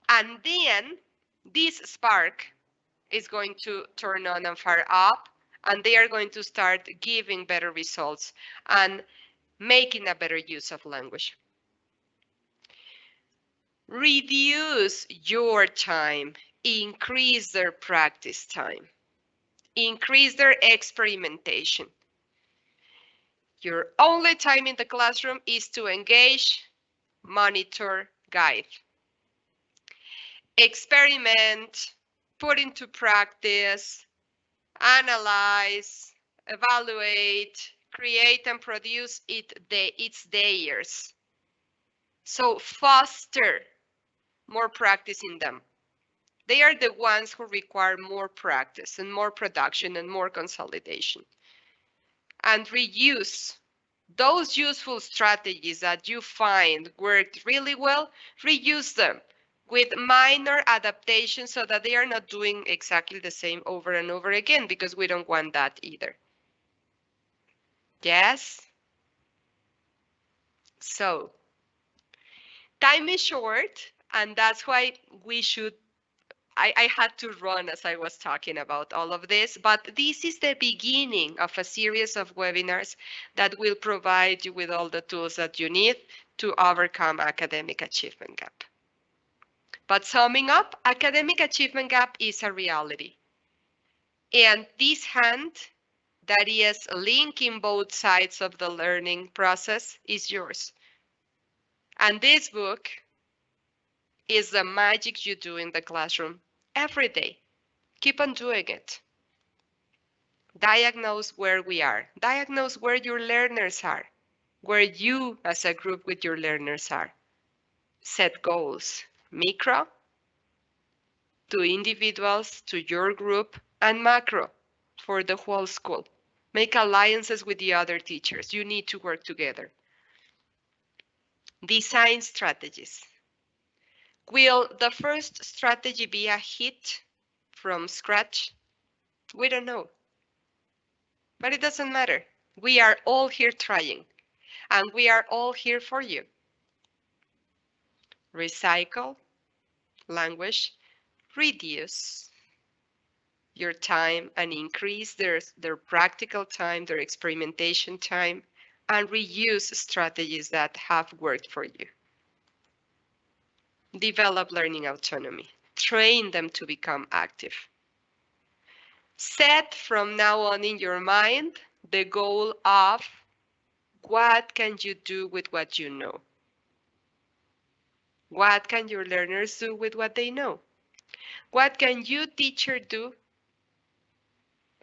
Speaker 3: and then this spark is going to turn on and fire up, and they are going to start giving better results and making a better use of language. Reduce your time, increase their practice time, increase their experimentation. Your only time in the classroom is to engage, monitor, guide. Experiment, put into practice, analyze, evaluate, create and produce it's theirs. So foster more practice in them. They are the ones who require more practice and more production and more consolidation. And reuse those useful strategies that you find worked really well, reuse them with minor adaptations so that they are not doing exactly the same over and over again, because we don't want that either. Yes? So, time is short, and that's why we should I had to run as I was talking about all of this, but this is the beginning of a series of webinars that will provide you with all the tools that you need to overcome academic achievement gap. But summing up, academic achievement gap is a reality. And this hand that is linking both sides of the learning process is yours. And this book is the magic you do in the classroom every day. Keep on doing it. Diagnose where we are. Diagnose where your learners are, where you as a group with your learners are. Set goals, micro, to individuals, to your group, and macro, for the whole school. Make alliances with the other teachers. You need to work together. Design strategies. Will the first strategy be a hit from scratch? We don't know. But it doesn't matter. We are all here trying, and we are all here for you. Recycle, language, reduce your time and increase their practical time, their experimentation time, and reuse strategies that have worked for you. Develop learning autonomy. Train them to become active. Set from now on in your mind the goal of what can you do with what you know? What can your learners do with what they know? What can you, teacher, do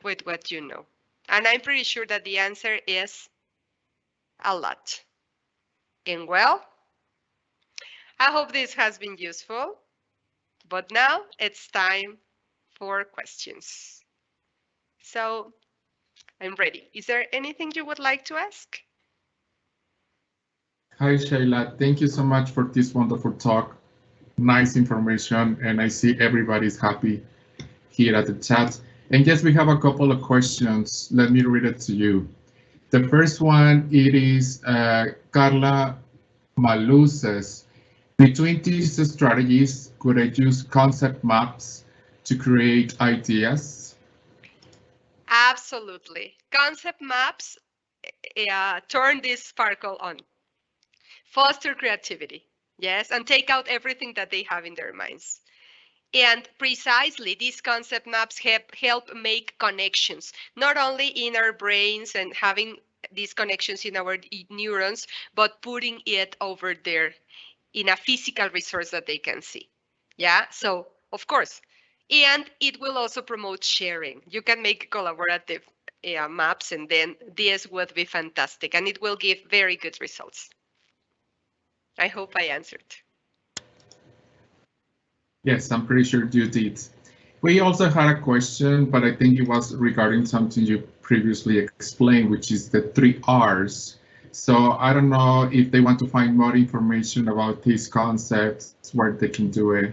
Speaker 3: with what you know? And I'm pretty sure that the answer is a lot. And well, I hope this has been useful. But now it's time for questions. So I'm ready. Is there anything you would like to ask?
Speaker 2: Hi, Shayla. Thank you so much for this wonderful talk. Nice information, and I see everybody's happy here at the chat. And yes, we have a couple of questions. Let me read it to you. The first one, it is Carla Malou says, between these strategies, could I use concept maps to create ideas?
Speaker 3: Absolutely. Concept maps turn this sparkle on. Foster creativity, yes, and take out everything that they have in their minds. And precisely, these concept maps help make connections, not only in our brains and having these connections in our neurons, but putting it over there in a physical resource that they can see. Yeah, so of course. And it will also promote sharing. You can make collaborative maps, and then this would be fantastic, and it will give very good results. I hope I answered.
Speaker 2: Yes, I'm pretty sure you did. We also had a question, but I think it was regarding something you previously explained, which is the 3 Rs. So I don't know if they want to find more information about these concepts, where they can do it.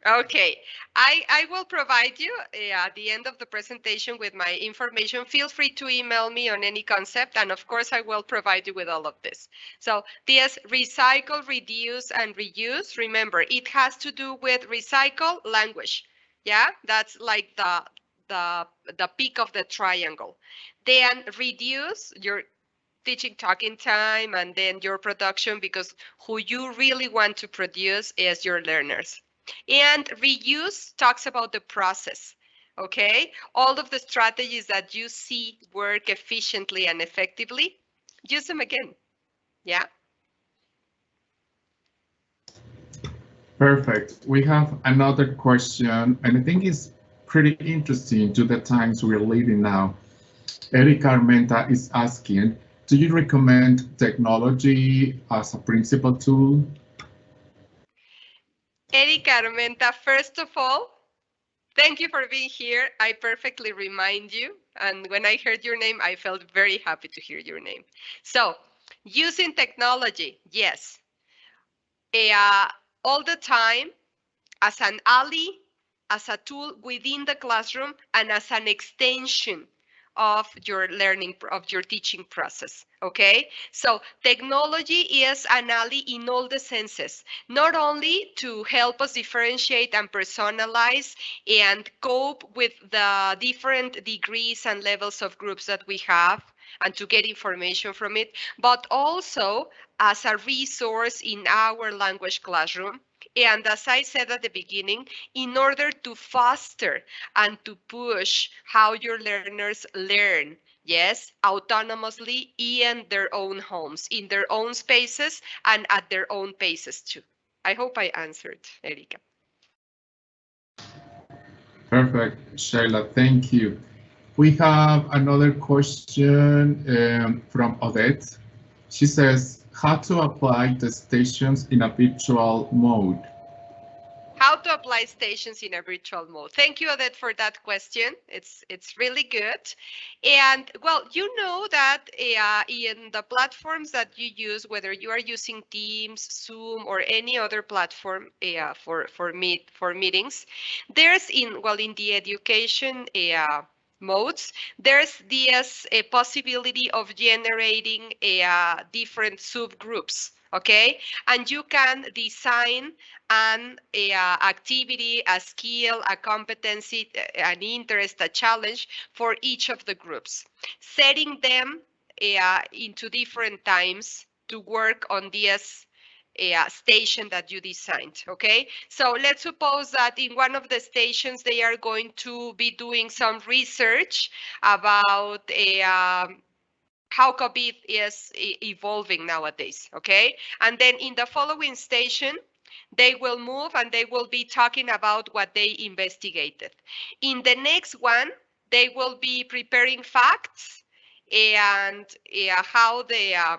Speaker 3: Okay, I will provide you at the end of the presentation with my information. Feel free to email me on any concept, and of course I will provide you with all of this. So this recycle, reduce, and reuse, remember, it has to do with recycle language. Yeah, that's like the peak of the triangle. Then reduce, teaching talking time and then your production, because who you really want to produce is your learners. And reuse talks about the process. Okay, all of the strategies that you see work efficiently and effectively, use them again. Yeah.
Speaker 2: Perfect. We have another question, and I think it's pretty interesting to the times we're living now. Eric Armenta is asking, do you recommend technology as a principal tool?
Speaker 3: Erika Armenta, first of all, thank you for being here. I perfectly remind you. And when I heard your name, I felt very happy to hear your name. So, using technology, yes. Uh, all the time, as an ally, as a tool within the classroom, and as an extension of your learning, of your teaching process. Okay, so technology is an ally in all the senses, not only to help us differentiate and personalize and cope with the different degrees and levels of groups that we have and to get information from it, but also as a resource in our language classroom. And as I said at the beginning, in order to foster and to push how your learners learn, yes, autonomously in their own homes, in their own spaces, and at their own paces too. I hope I answered, Erika.
Speaker 2: Perfect, Shayla, thank you. We have another question from Odette. She says, how to apply the stations in a virtual mode?
Speaker 3: How to apply stations in a virtual mode. Thank you, Odette, for that question. It's really good. And well, you know that in the platforms that you use, whether you are using Teams, Zoom, or any other platform for meetings, there's in the education modes, there's this possibility of generating different subgroups. Okay, and you can design an activity, a skill, a competency, an interest, a challenge for each of the groups, setting them into different times to work on this station that you designed. Okay, so let's suppose that in one of the stations they are going to be doing some research about how COVID is evolving nowadays, okay? And then in the following station, they will move and they will be talking about what they investigated. In the next one, they will be preparing facts and how the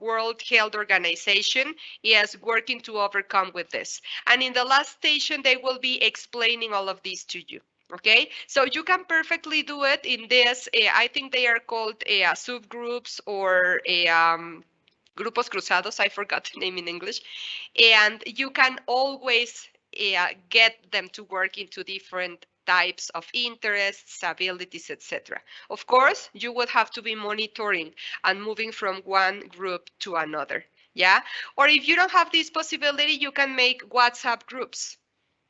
Speaker 3: World Health Organization is working to overcome with this. And in the last station, they will be explaining all of this to you. Okay, so you can perfectly do it in this. I think they are called subgroups or grupos cruzados. I forgot the name in English. And you can always get them to work into different types of interests, abilities, etc. Of course, you would have to be monitoring and moving from one group to another. Yeah. Or if you don't have this possibility, you can make WhatsApp groups.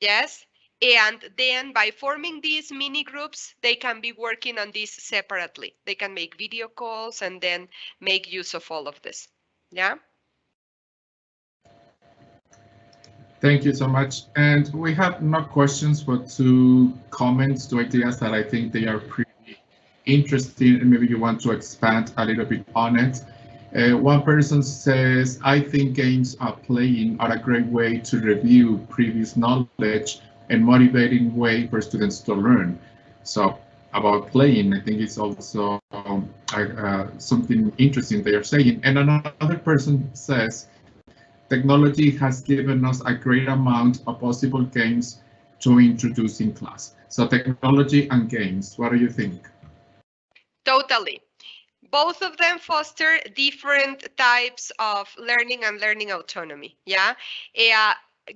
Speaker 3: Yes. And then by forming these mini groups, they can be working on this separately. They can make video calls and then make use of all of this. Yeah.
Speaker 2: Thank you so much. And we have not questions, but two comments, two ideas that I think they are pretty interesting, and maybe you want to expand a little bit on it. One person says, I think games are playing are a great way to review previous knowledge and motivating way for students to learn. So about playing, I think it's also something interesting they are saying. And another person says, technology has given us a great amount of possible games to introduce in class. So technology and games, what do you think?
Speaker 3: Totally. Both of them foster different types of learning and learning autonomy. Yeah. Uh,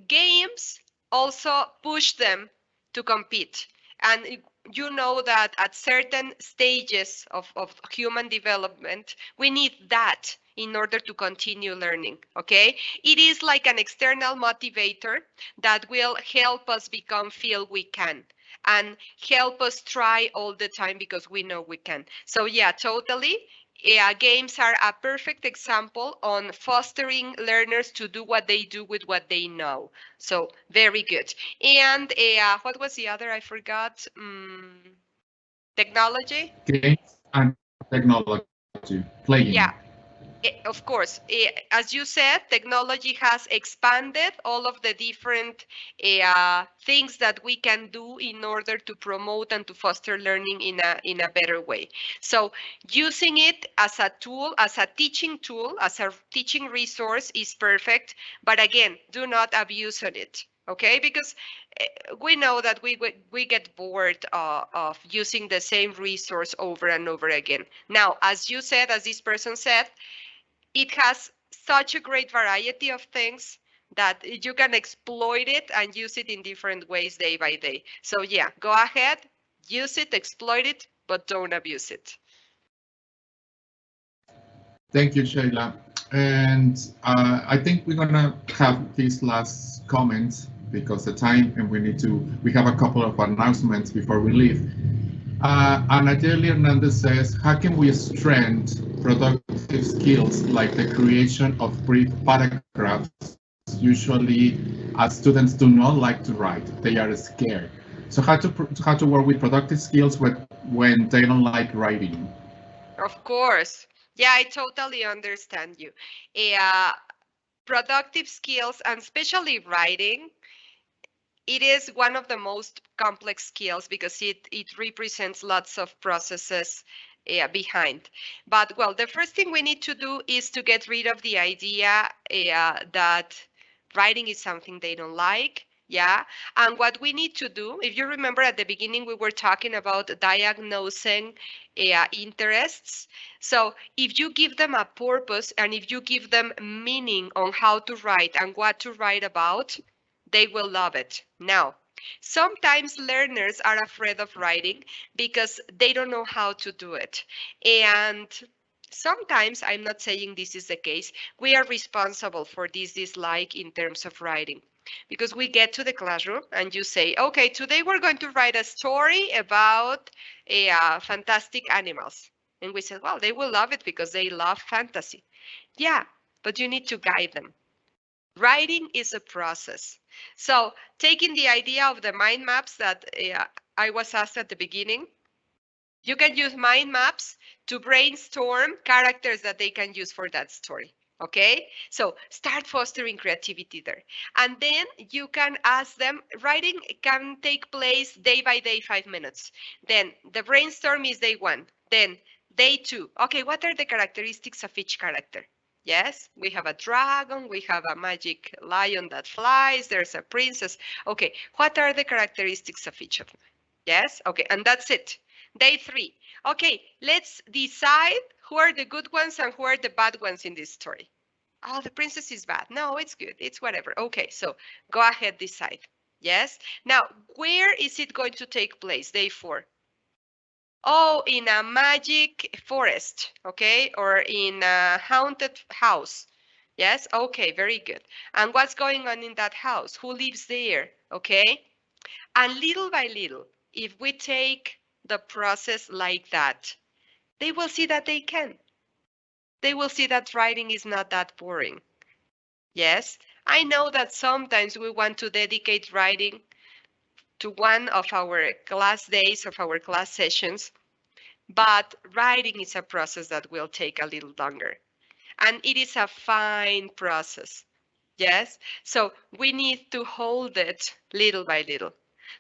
Speaker 3: Games also push them to compete. And you know that at certain stages of human development, we need that in order to continue learning. Okay. It is like an external motivator that will help us feel we can and help us try all the time because we know we can. So yeah, totally. Games are a perfect example on fostering learners to do what they do with what they know. So very good. And what was the other? I forgot. Technology.
Speaker 2: Games and technology, playing.
Speaker 3: Yeah, of course, as you said, technology has expanded all of the different things that we can do in order to promote and to foster learning in a better way. So using it as a tool, as a teaching resource is perfect. But again, do not abuse on it. Okay, because we know that we get bored of using the same resource over and over again. Now, as you said, as this person said, it has such a great variety of things that you can exploit it and use it in different ways day by day. So yeah, go ahead, use it, exploit it, but don't abuse it.
Speaker 2: Thank you, Shayla. And I think we're gonna have these last comments because the time, and we have a couple of announcements before we leave. Anayeli Hernandez says, how can we strengthen productive skills like the creation of brief paragraphs? Usually, students do not like to write; they are scared. So, how to work with productive skills when they don't like writing?
Speaker 3: Of course. Yeah, I totally understand you. Productive skills, and especially writing, it is one of the most complex skills because it represents lots of processes behind. But well, the first thing we need to do is to get rid of the idea that writing is something they don't like. Yeah. And what we need to do, if you remember at the beginning, we were talking about diagnosing interests. So if you give them a purpose and if you give them meaning on how to write and what to write about, they will love it. Now, sometimes learners are afraid of writing because they don't know how to do it. And sometimes, I'm not saying this is the case, we are responsible for this dislike in terms of writing. Because we get to the classroom and you say, okay, today we're going to write a story about fantastic animals. And we said, well, they will love it because they love fantasy. Yeah, but you need to guide them. Writing is a process. So, taking the idea of the mind maps that I was asked at the beginning, you can use mind maps to brainstorm characters that they can use for that story. Okay, so start fostering creativity there. And then you can ask them, writing can take place day by day, 5 minutes. Then the brainstorm is day one. Then day two. Okay, what are the characteristics of each character? Yes, we have a dragon, we have a magic lion that flies, there's a princess. Okay, what are the characteristics of each of them? Yes, okay, and that's it. Day three. Okay, let's decide who are the good ones and who are the bad ones in this story. Oh, the princess is bad. No, it's good. It's whatever. Okay, so go ahead, decide. Yes. Now, where is it going to take place? Day four. Oh, in a magic forest, okay, or in a haunted house. Yes, okay, very good. And what's going on in that house? Who lives there? Okay. And little by little, if we take the process like that, they will see that they can. They will see that writing is not that boring. Yes, I know that sometimes we want to dedicate writing to one of our class days, of our class sessions, but writing is a process that will take a little longer. And it is a fine process. Yes, so we need to hold it little by little.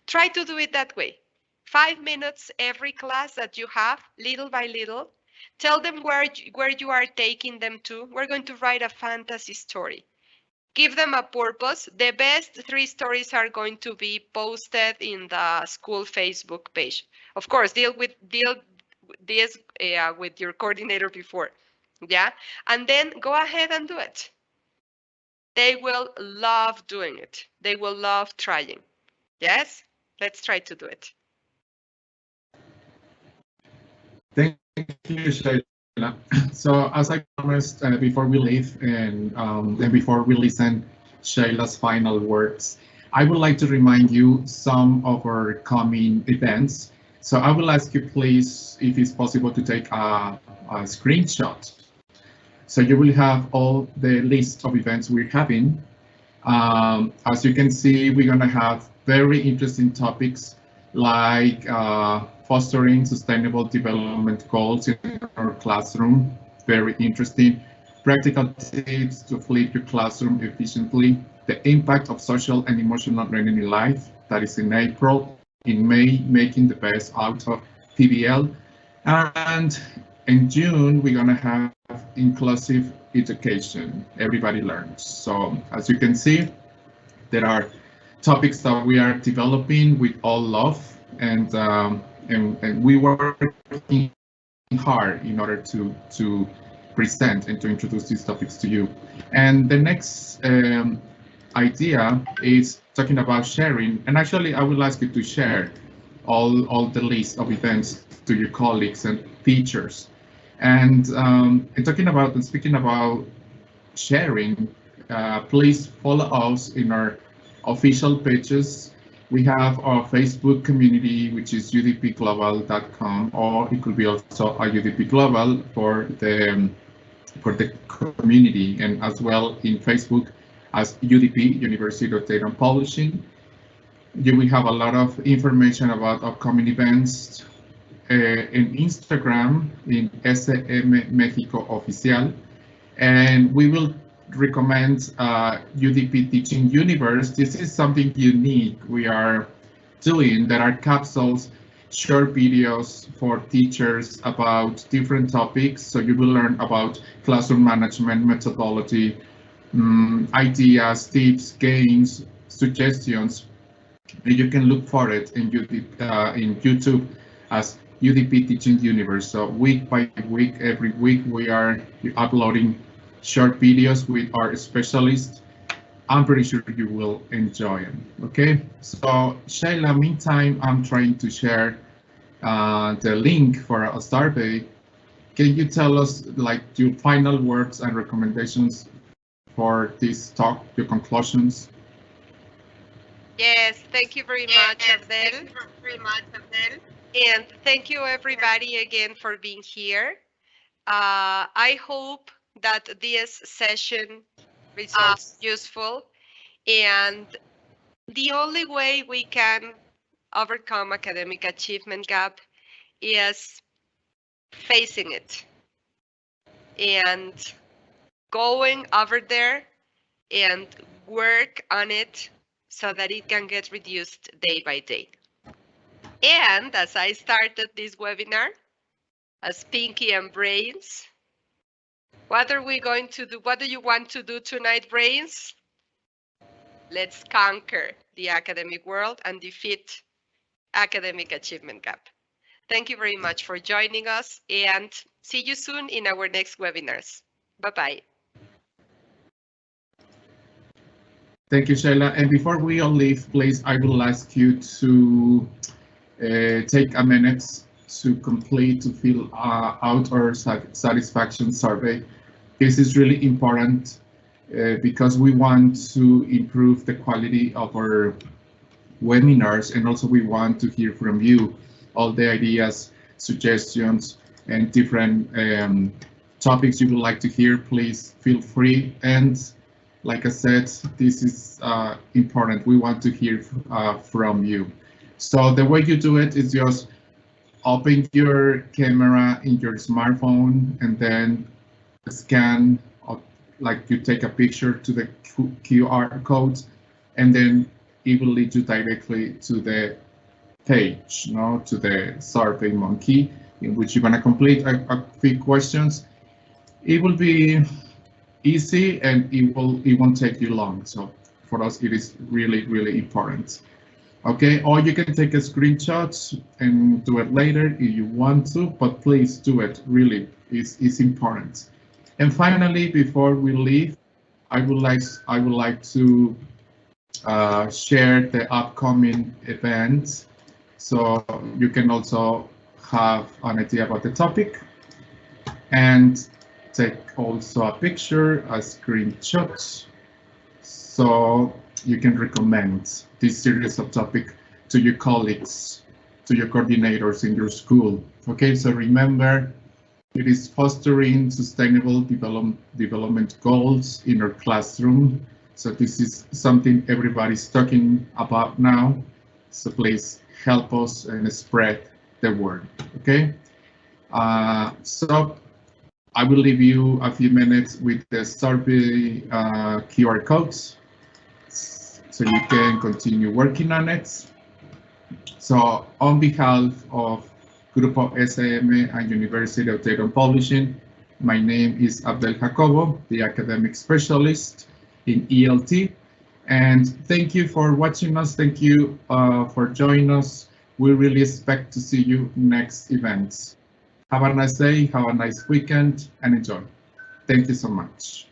Speaker 3: Try to do it that way. 5 minutes every class that you have, little by little. Tell them where you are taking them to. We're going to write a fantasy story. Give them a purpose. The best 3 stories are going to be posted in the school Facebook page. Of course, deal this with your coordinator before. Yeah, and then go ahead and do it. They will love doing it. They will love trying. Yes? Let's try to do it.
Speaker 2: Thank you, Shayla. So, as I promised before we leave and before we listen Shayla's final words, I would like to remind you some of our coming events. So I will ask you, please, if it's possible to take a screenshot. So you will have all the list of events we're having. As you can see, we're going to have very interesting topics like fostering sustainable development goals in our classroom. Very interesting. Practical tips to flip your classroom efficiently. The impact of social and emotional learning in life. That is in April. In May, making the best out of PBL. And in June, we're going to have inclusive education. Everybody learns. So as you can see, there are topics that we are developing with all love, and we working hard in order to present and to introduce these topics to you. And the next idea is talking about sharing. And actually, I will ask you to share all the list of events to your colleagues and teachers. And talking about and speaking about sharing, please follow us in our official pages. We have our Facebook community, which is udpglobal.com, or it could be also a UDP Global for the community, and as well in Facebook as UDP, University of Data and Publishing. You will have a lot of information about upcoming events in Instagram in SM Mexico Oficial, and we will recommend UDP Teaching Universe. This is something unique we are doing. There are capsules, short videos for teachers about different topics. So you will learn about classroom management methodology, ideas, tips, games, suggestions. And you can look for it in YouTube as UDP Teaching Universe. So week by week, every week, we are uploading short videos with our specialists. I'm pretty sure you will enjoy them. Okay, so Shayla, meantime, I'm trying to share the link for a survey. Can you tell us like your final words and recommendations for this talk, your conclusions?
Speaker 3: Yes, thank you very much, Abdel. And thank you everybody again for being here. I hope that this session results useful, and the only way we can overcome academic achievement gap is facing it and going over there and work on it so that it can get reduced day by day. And as I started this webinar, as Pinky and Brains, what are we going to do? What do you want to do tonight, Brains? Let's conquer the academic world and defeat academic achievement gap. Thank you very much for joining us, and see you soon in our next webinars. Bye-bye.
Speaker 2: Thank you, Shayla. And before we all leave, please, I will ask you to take a minute to fill out our satisfaction survey. This is really important because we want to improve the quality of our webinars, and also we want to hear from you all the ideas, suggestions, and different topics you would like to hear. Please feel free. And like I said, this is important. We want to hear from you. So the way you do it is just open your camera in your smartphone and then scan, like you take a picture to the QR code, and then it will lead you directly to the page, to the Survey Monkey, in which you're going to complete a few questions. It will be easy and it won't take you long. So for us, it is really, really important. Okay, or you can take a screenshot and do it later if you want to, but please do it. Really, it's important. And finally, before we leave, I would like to share the upcoming events, so you can also have an idea about the topic, and take also a picture, a screenshot, so you can recommend this series of topic to your colleagues to your coordinators in your school. Okay, so remember, it is fostering sustainable development goals in our classroom. So this is something everybody's talking about now. So please help us and spread the word, okay? So I will leave you a few minutes with the survey QR codes so you can continue working on it. So on behalf of Grupo SM and University of Dayton Publishing, my name is Abdel Jacobo, the academic specialist in ELT. And thank you for watching us. Thank you for joining us. We really expect to see you next event. Have a nice day, have a nice weekend, and enjoy. Thank you so much.